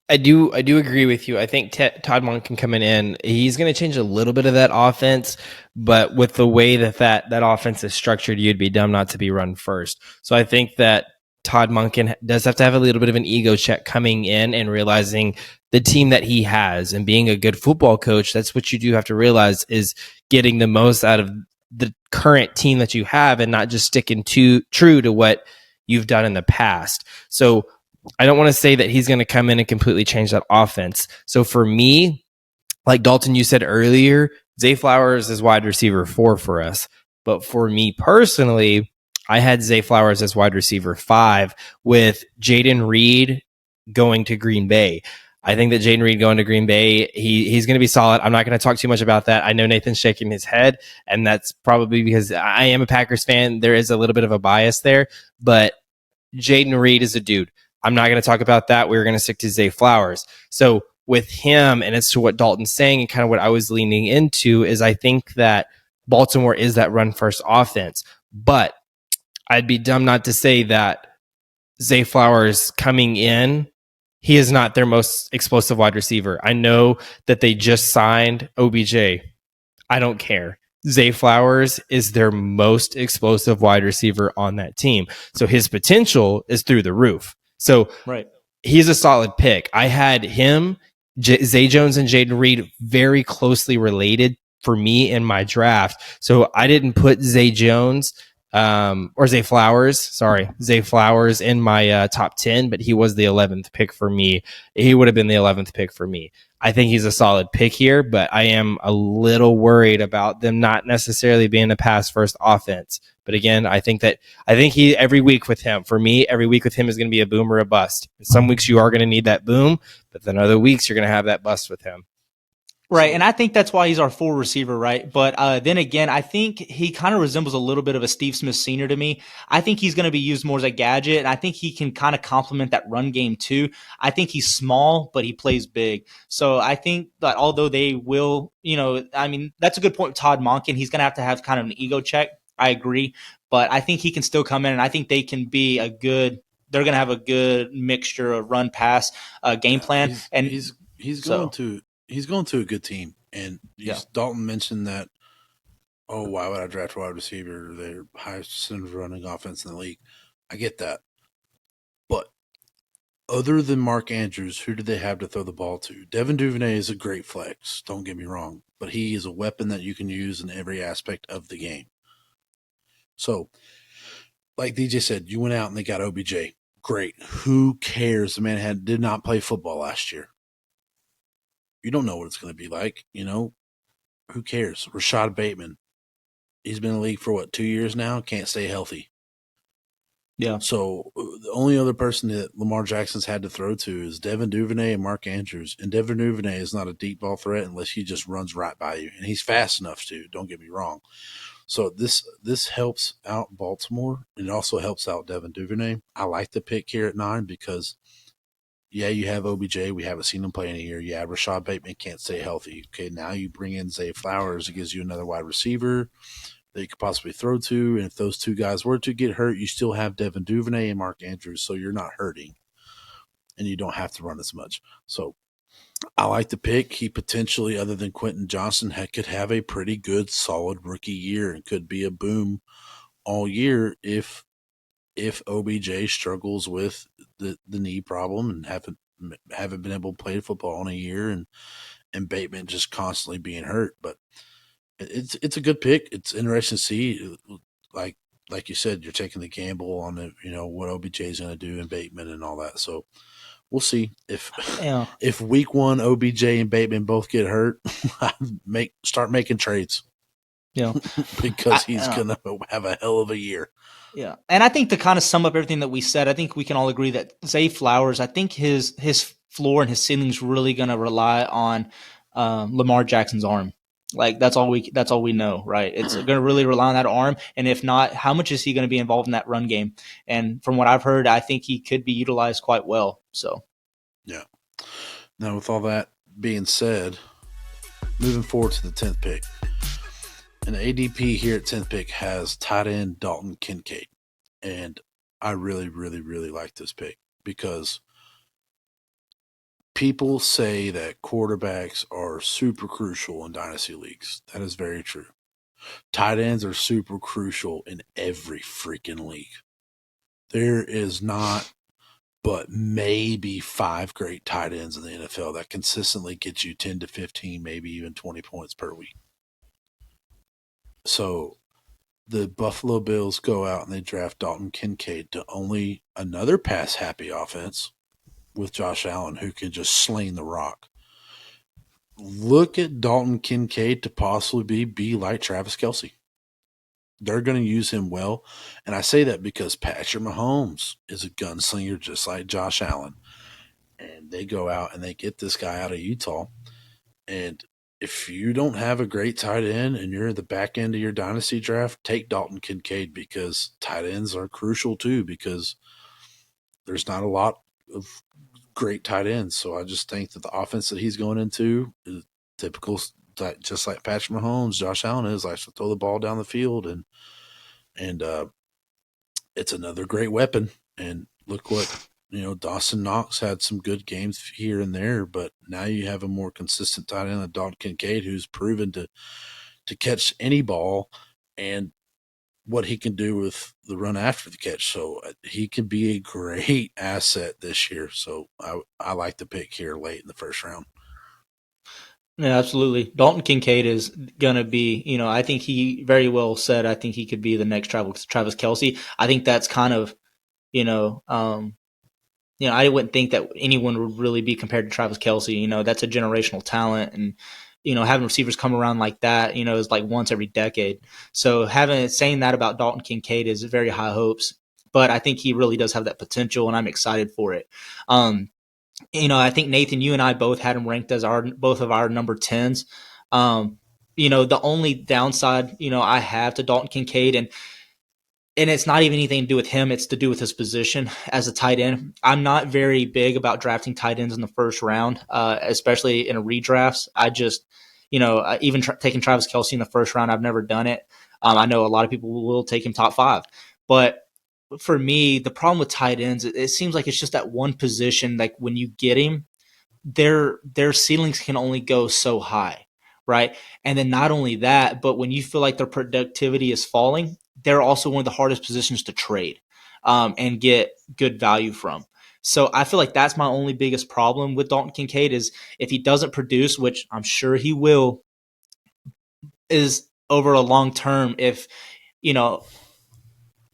I do agree with you. I think Todd Monken coming in, he's going to change a little bit of that offense, but with the way that offense is structured, you'd be dumb not to be run first. So I think that Todd Monken does have to have a little bit of an ego check coming in and realizing the team that he has and being a good football coach. That's what you do have to realize is getting the most out of the current team that you have and not just sticking true to what you've done in the past. So I don't want to say that he's going to come in and completely change that offense. So for me, like Dalton, you said earlier, Zay Flowers is wide receiver 4 for us. But for me personally, I had Zay Flowers as wide receiver 5 with Jaden Reed going to Green Bay. I think that Jaden Reed going to Green Bay, he's going to be solid. I'm not going to talk too much about that. I know Nathan's shaking his head, and that's probably because I am a Packers fan. There is a little bit of a bias there, but Jaden Reed is a dude. I'm not going to talk about that. We're going to stick to Zay Flowers. So with him, and as to what Dalton's saying and kind of what I was leaning into, is I think that Baltimore is that run first offense. But I'd be dumb not to say that Zay Flowers coming in, he is not their most explosive wide receiver. I know that they just signed OBJ. I don't care. Zay Flowers is their most explosive wide receiver on that team. So his potential is through the roof. So right. He's a solid pick. I had him, Zay Jones and Jaden Reed very closely related for me in my draft. So I didn't put Zay Jones or Zay Flowers in my top 10, but he was the 11th pick for me. He would have been the 11th pick for me. I think he's a solid pick here, but I am a little worried about them not necessarily being a pass first offense. But again, I think every week with him is going to be a boom or a bust. Some weeks you are going to need that boom, but then other weeks you're going to have that bust with him. Right, and I think that's why he's our full receiver, right? But then again, I think he kind of resembles a little bit of a Steve Smith Sr. to me. I think he's going to be used more as a gadget, and I think he can kind of complement that run game too. I think he's small, but he plays big. So I think that although they will, that's a good point with Todd Monken. He's going to have kind of an ego check. I agree, but I think he can still come in, and I think they can be they're going to have a good mixture of run pass game plan. He's going to a good team. And Dalton mentioned that, why would I draft a wide receiver? They're highest percentage running offense in the league. I get that. But other than Mark Andrews, who do they have to throw the ball to? Devin Duvernay is a great flex, don't get me wrong. But he is a weapon that you can use in every aspect of the game. So, like DJ said, you went out and they got OBJ. Great. Who cares? The man did not play football last year. You don't know what it's going to be like, Who cares? Rashad Bateman, he's been in the league for 2 years now? Can't stay healthy. Yeah. So the only other person that Lamar Jackson's had to throw to is Devin Duvernay and Mark Andrews. And Devin Duvernay is not a deep ball threat unless he just runs right by you. And he's fast enough to, don't get me wrong. So this helps out Baltimore, and it also helps out Devin Duvernay. I like the pick here at 9 because – yeah, you have OBJ. We haven't seen him play in a year. Yeah, Rashad Bateman can't stay healthy. Okay, now you bring in Zay Flowers. It gives you another wide receiver that you could possibly throw to. And if those two guys were to get hurt, you still have Devin Duvernay and Mark Andrews, so you're not hurting. And you don't have to run as much. So I like the pick. He potentially, other than Quentin Johnson, could have a pretty good, solid rookie year and could be a boom all year if OBJ struggles with the knee problem and haven't been able to play football in a year and Bateman just constantly being hurt. But it's a good pick. It's interesting to see. Like you said, you're taking the gamble on what OBJ is going to do and Bateman and all that. So we'll see if week 1 OBJ and Bateman both get hurt, start making trades. Yeah, because he's going to have a hell of a year. Yeah, and I think to kind of sum up everything that we said, I think we can all agree that Zay Flowers, I think his floor and his ceiling is really going to rely on Lamar Jackson's arm. Like that's all we know, right? It's going to really rely on that arm, and if not, how much is he going to be involved in that run game? And from what I've heard, I think he could be utilized quite well. So, yeah. Now, with all that being said, moving forward to the 10th pick. And the ADP here at 10th pick has tight end Dalton Kincaid. And I really, really, really like this pick because people say that quarterbacks are super crucial in dynasty leagues. That is very true. Tight ends are super crucial in every freaking league. There is not but maybe 5 great tight ends in the NFL that consistently get you 10 to 15, maybe even 20 points per week. So the Buffalo Bills go out and they draft Dalton Kincaid to only another pass-happy offense with Josh Allen, who can just sling the rock. Look at Dalton Kincaid to possibly be like Travis Kelce. They're going to use him well. And I say that because Patrick Mahomes is a gunslinger just like Josh Allen. And they go out and they get this guy out of Utah. And if you don't have a great tight end and you're at the back end of your dynasty draft, take Dalton Kincaid because tight ends are crucial too because there's not a lot of great tight ends. So I just think that the offense that he's going into is typical, just like Patrick Mahomes, Josh Allen likes to throw the ball down the field, and it's another great weapon. And look what Dawson Knox had some good games here and there, but now you have a more consistent tight end, Dalton Kincaid, who's proven to catch any ball and what he can do with the run after the catch. So he can be a great asset this year. So I like the pick here late in the first round. Yeah, absolutely. Dalton Kincaid is going to be, I think he very well said, I think he could be the next Travis Kelce. I think that's kind of, I wouldn't think that anyone would really be compared to Travis Kelce. That's a generational talent. And, having receivers come around like that, is like once every decade. So saying that about Dalton Kincaid is very high hopes. But I think he really does have that potential, and I'm excited for it. I think Nathan, you and I both had him ranked as both of our number 10s. The only downside, I have to Dalton Kincaid, and it's not even anything to do with him. It's to do with his position as a tight end. I'm not very big about drafting tight ends in the first round, especially in a redrafts. I just, even taking Travis Kelce in the first round, I've never done it. I know a lot of people will take him top 5, but for me, the problem with tight ends, it seems like it's just that one position. Like when you get him, their ceilings can only go so high, right? And then not only that, but when you feel like their productivity is falling, they're also one of the hardest positions to trade and get good value from. So I feel like that's my only biggest problem with Dalton Kincaid is if he doesn't produce, which I'm sure he will, is over a long term. If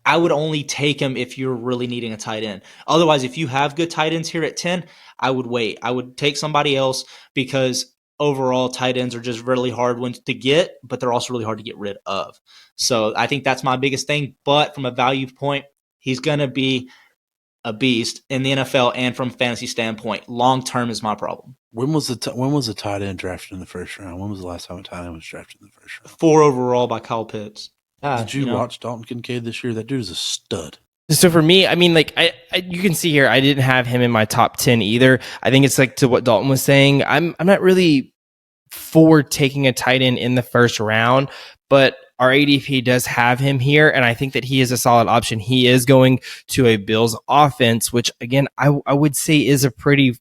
I would only take him if you're really needing a tight end. Otherwise, if you have good tight ends here at 10, I would wait. I would take somebody else because overall tight ends are just really hard ones to get, but they're also really hard to get rid of. So I think that's my biggest thing. But from a value point, he's going to be a beast in the NFL and from a fantasy standpoint. Long term is my problem. When was the tight end drafted in the first round? When was the last time a tight end was drafted in the first round? 4 overall by Kyle Pitts. Did you watch Dalton Kincaid this year? That dude is a stud. So for me, I mean, like you can see here, I didn't have him in my top 10 either. I think it's like to what Dalton was saying. I'm not really for taking a tight end in the first round, but our ADP does have him here, and I think that he is a solid option. He is going to a Bills offense, which again, I would say is a pretty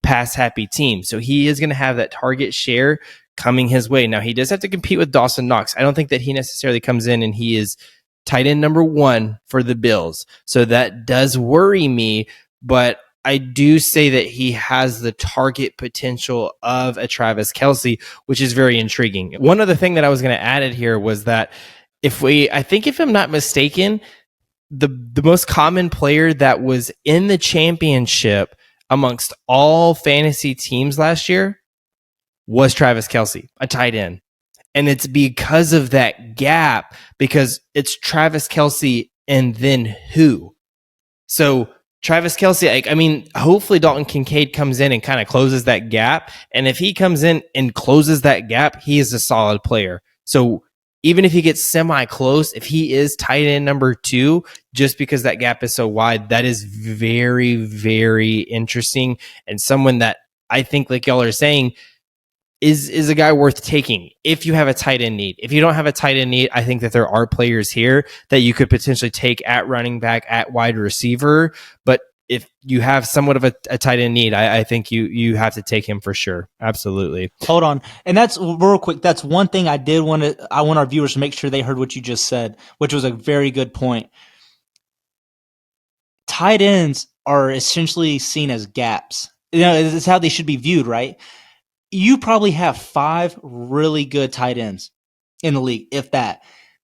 pass-happy team. So he is going to have that target share coming his way. Now, he does have to compete with Dawson Knox. I don't think that he necessarily comes in and he is tight end number 1 for the Bills. So that does worry me, but I do say that he has the target potential of a Travis Kelce, which is very intriguing. One other thing that I was going to add it here was that I think if I'm not mistaken, the most common player that was in the championship amongst all fantasy teams last year was Travis Kelce, a tight end. And it's because of that gap, because it's Travis Kelce and then who? So Travis Kelce, I mean, hopefully Dalton Kincaid comes in and kind of closes that gap. And if he comes in and closes that gap, he is a solid player. So even if he gets semi-close, if he is tight end number 2, just because that gap is so wide, that is very, very interesting and someone that I think, like y'all are saying, is a guy worth taking if you have a tight end need. If you don't have a tight end need, I think that there are players here that you could potentially take at running back, at wide receiver. But if you have somewhat of a tight end need, I think you have to take him for sure. Absolutely. Hold on. And that's real quick. That's one thing I want our viewers to make sure they heard what you just said, which was a very good point. Tight ends are essentially seen as gaps. It's how they should be viewed, right? You probably have 5 really good tight ends in the league, if that.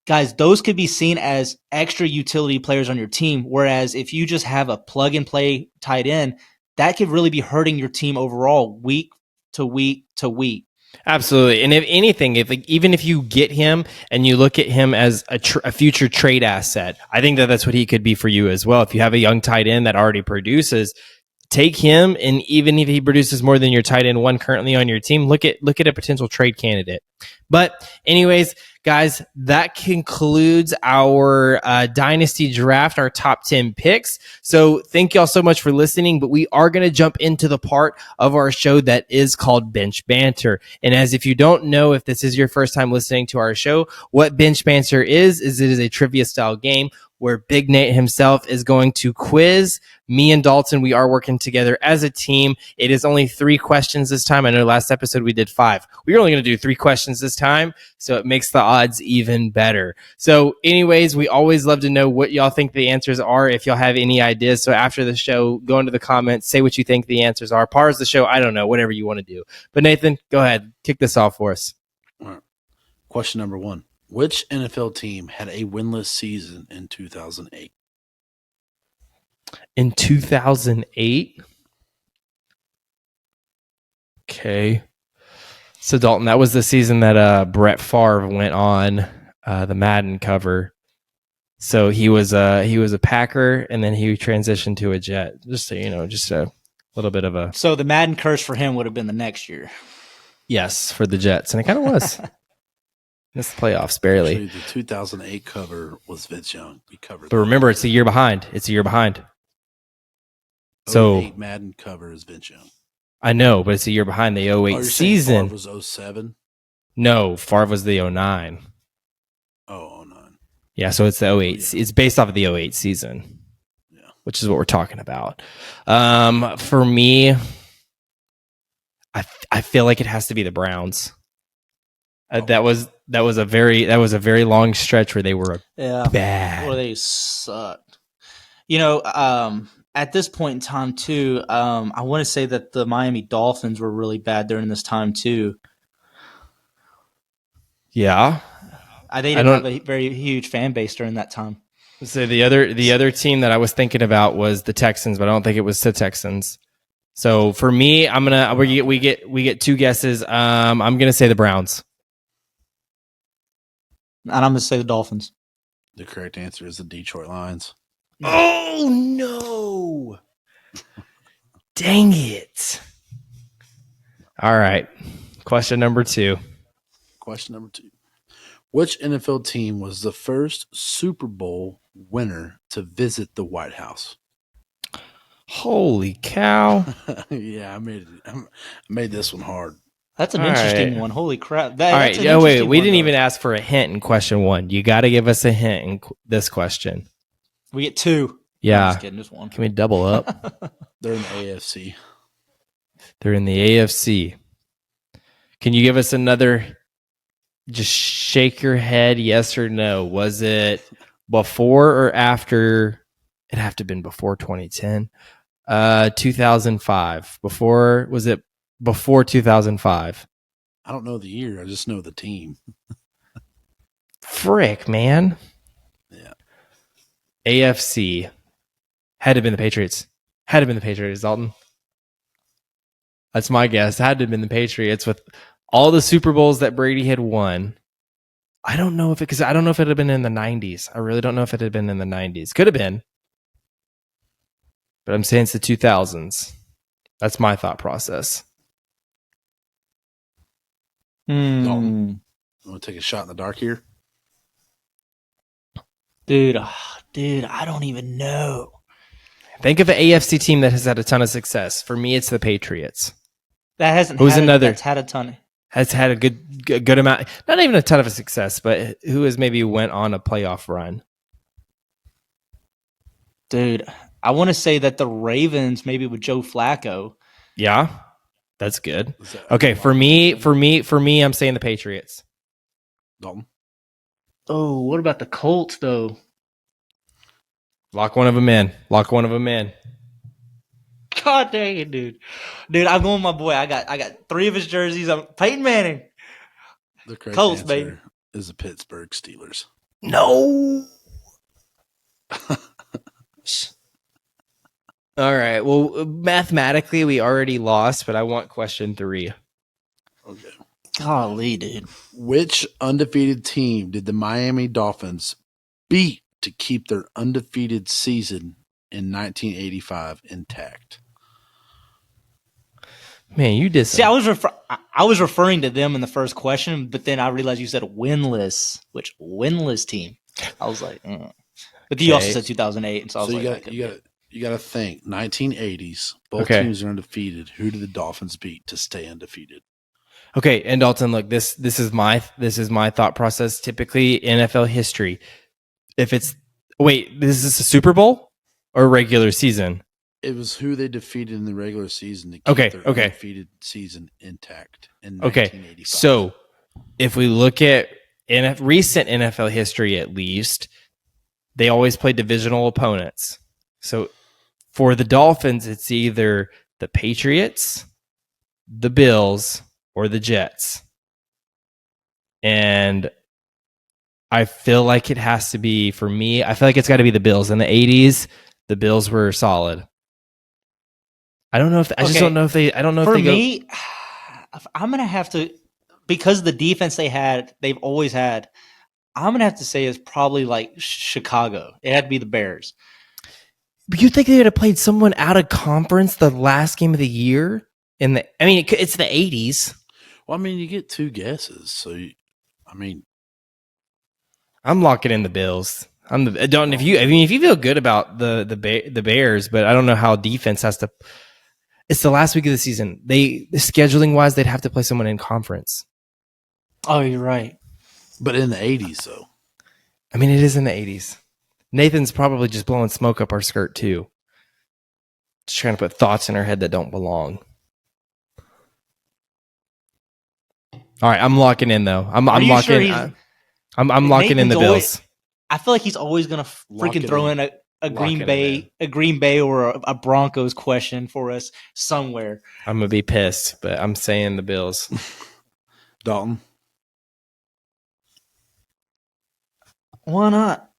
Guys, those could be seen as extra utility players on your team, whereas if you just have a plug-and-play tight end, that could really be hurting your team overall week to week to week. Absolutely. And if anything, even if you get him and you look at him as a future trade asset, I think that that's what he could be for you as well. If you have a young tight end that already produces, take him, and even if he produces more than your tight end one currently on your team, look at a potential trade candidate. But anyways, guys, that concludes our Dynasty Draft, our top 10 picks. So thank y'all so much for listening, but we are going to jump into the part of our show that is called Bench Banter. And as if you don't know, if this is your first time listening to our show, what Bench Banter is it is a trivia style game where Big Nate himself is going to quiz me and Dalton. We are working together as a team. It is only 3 questions this time. I know last episode we did 5. We're only going to do 3 questions this time, so it makes the odds even better. So anyways, we always love to know what y'all think the answers are, if y'all have any ideas. So after the show, go into the comments, say what you think the answers are. Pause the show, I don't know, whatever you want to do. But Nathan, go ahead, kick this off for us. All right. Question number 1. Which NFL team had a winless season in 2008? In 2008? Okay. So, Dalton, that was the season that Brett Favre went on the Madden cover. So he was a Packer, and then he transitioned to a Jet. Just so you know, just a little bit of a... So the Madden curse for him would have been the next year. Yes, for the Jets, and it kind of was. Missed the playoffs barely. Actually, the 2008 cover was Vince Young. We covered But that. remember, it's a year behind. So 08 Madden cover is Vince Young. I know, but it's a year behind the 08 you're season. Favre was 07? No, Favre was the 09. Oh, 09. Yeah, so it's the 08. Yeah. It's based off of the 08 season. Yeah. Which is what we're talking about. For me, I feel like it has to be the Browns. That was a very long stretch where they were bad. Well, they sucked. At this point in time too, I want to say that the Miami Dolphins were really bad during this time too. Yeah, they didn't have a very huge fan base during that time. So the other team that I was thinking about was the Texans, but I don't think it was the Texans. So for me, we get 2 guesses. I'm gonna say the Browns. And I'm going to say the Dolphins. The correct answer is the Detroit Lions. Oh, no. Dang it. All right. Question number 2. Question number 2. Which NFL team was the first Super Bowl winner to visit the White House? Holy cow. Yeah, I made this one hard. That's an interesting one. Holy crap. All right. Oh, wait. We didn't even ask for a hint in question 1. You got to give us a hint in this question. We get 2. Yeah. I'm just kidding, just 1. Can we double up? They're in the AFC. They're in the AFC. Can you give us another? Just shake your head, yes or no. Was it before or after? It'd have to have been before 2010. 2005. Was it before 2005? I don't know the year. I just know the team. Frick, man. Yeah. AFC. Had to have been the Patriots. Had to have been the Patriots, Dalton. That's my guess. Had to have been the Patriots with all the Super Bowls that Brady had won. I don't know if it had been in the 90s. I really don't know if it had been in the 90s. Could have been. But I'm saying it's the 2000s. That's my thought process. Dalton, you want to take a shot in the dark here? Dude, I don't even know. Think of an AFC team that has had a ton of success. For me, it's the Patriots. That hasn't. Who's had another? That's had a ton. Has had a good amount, not even a ton of success, but who has maybe went on a playoff run? Dude, I want to say that the Ravens, maybe with Joe Flacco. Yeah, that's good. Okay, for me, I'm saying the Patriots. Dalton. Oh, what about the Colts though? Lock one of them in. God dang it, dude. Dude, I'm going with my boy. I got 3 of his jerseys. I'm Peyton Manning. The correct Colts, answer baby. is the Pittsburgh Steelers. No. All right. Well, mathematically, we already lost, but I want question 3. Okay. Golly, dude. Which undefeated team did the Miami Dolphins beat to keep their undefeated season in 1985 intact? Man, you did. See, I was referring to them in the first question, but then I realized you said winless. Which winless team? I was like, but you also said 2008, and so I was you got to think 1980s. Both Okay. teams are undefeated. Who did the Dolphins beat to stay undefeated? Okay, and Dalton, look, this is my thought process. Typically, NFL history, if it's this is a Super Bowl or regular season? It was who they defeated in the regular season to keep their undefeated season intact in 1985. So if we look at recent NFL history, at least, they always play divisional opponents. So for the Dolphins, it's either the Patriots, the Bills, or the Jets. And I feel like it has to be, for me, I feel like it's got to be the Bills. In the 80s, the Bills were solid. I don't know if I just don't know if they. I don't know for if they me. I'm gonna have to, because the defense they've always had. I'm gonna have to say it's probably like Chicago. It had to be the Bears. But you think they would have played someone out of conference the last game of the year? It's the 80s. Well, I mean, you get 2 guesses, so I'm locking in the Bills. If you feel good about the Bears, but I don't know how defense has to. It's the last week of the season. Scheduling wise, they'd have to play someone in conference. Oh, you're right. But in the 80s, though. I mean, it is in the 80s. Nathan's probably just blowing smoke up our skirt too. Just trying to put thoughts in our head that don't belong. All right, I'm locking in though. I'm locking in the Bills. I feel like he's always gonna freaking throw in a Green Bay or a Broncos question for us somewhere. I'm gonna be pissed, but I'm saying the Bills. Dalton. Why not?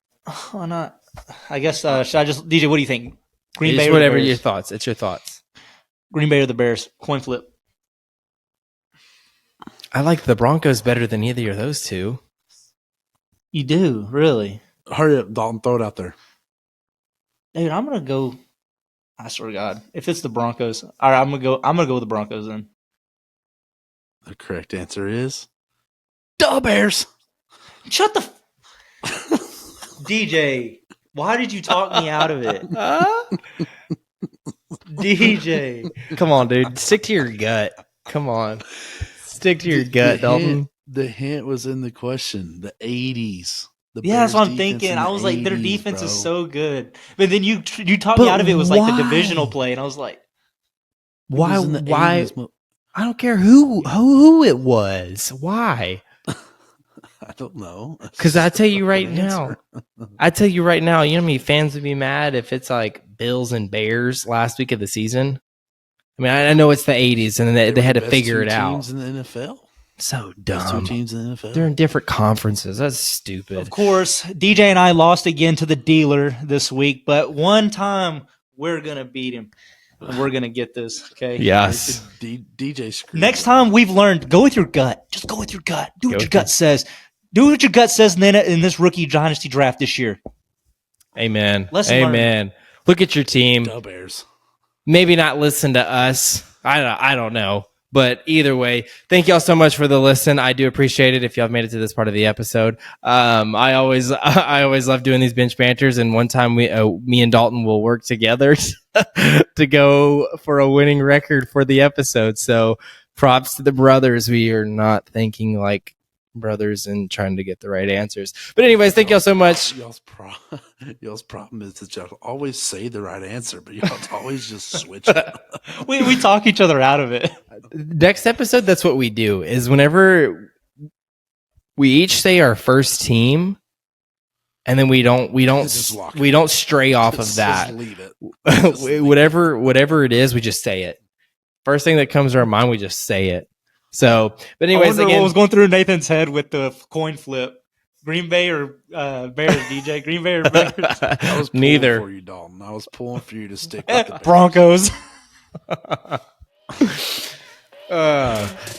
I guess should I just DJ? What do you think? Green Bay or whatever the Bears? your thoughts. It's your thoughts. Green Bay or the Bears? Coin flip. I like the Broncos better than either of those two. You do, really? Hurry up, Dalton. Throw it out there. Dude, I'm gonna go. I swear to God, if it's the Broncos, all right, I'm gonna go with the Broncos then. The correct answer is the Bears. Shut the DJ. Why did you talk me out of it? DJ. Come on, dude. Stick to your gut. Come on. Stick to your gut, Dalton. The hint was in the question. The 80s. That's what I'm thinking. I was like, their defense is so good. But then you talked me out of it. It was like the divisional play, and I was like, why? I don't care who it was. Why? I don't know. Because I tell you right now, you know how many fans would be mad if it's like Bills and Bears last week of the season? I mean, I know it's the 80s, and they had to figure it out. Teams in the NFL. So dumb. Best 2 teams in the NFL. They're in different conferences. That's stupid. Of course, DJ and I lost again to the dealer this week, but one time we're going to beat him. And we're going to get this, okay? Yes. DJ screwed. Next time we've learned, go with your gut. Just go with your gut. Do what your gut says. Do what your gut says in this rookie dynasty draft this year. Amen. Lesson learned. Look at your team. The Bears. Maybe not listen to us. I don't know. But either way, thank y'all so much for the listen. I do appreciate it if y'all have made it to this part of the episode. I always love doing these bench banters. And one time me and Dalton will work together to go for a winning record for the episode. So props to the brothers. We are not thinking like brothers and trying to get the right answers. But anyways, thank y'all so much. Y'all's problem is that y'all always say the right answer, but y'all always just switch it. We talk each other out of it. Next episode, that's what we do, is whenever we each say our first team, and then we don't stray off of that. Just leave it. Whatever it is, we just say it. First thing that comes to our mind, we just say it. So, but anyways, I wonder again, what was going through Nathan's head with the coin flip. Green Bay or Bears, DJ? Green Bay or Bears? I was pulling Neither. for you, Dalton. I was pulling for you to stick with the Bears. Broncos.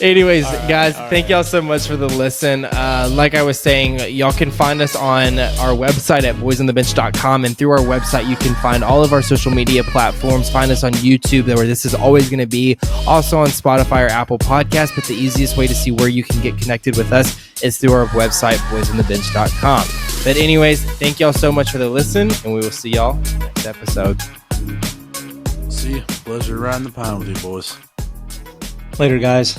Anyways, guys, thank y'all so much for the listen. Like I was saying, y'all can find us on our website at boysonthebench.com, and through our website you can find all of our social media platforms. Find us on YouTube, where this is always going to be, also on Spotify or Apple Podcasts. But the easiest way to see where you can get connected with us is through our website, boysonthebench.com. But anyways, thank y'all so much for the listen, and we will see y'all next episode. See you. Pleasure riding the pine with you, boys. Later, guys.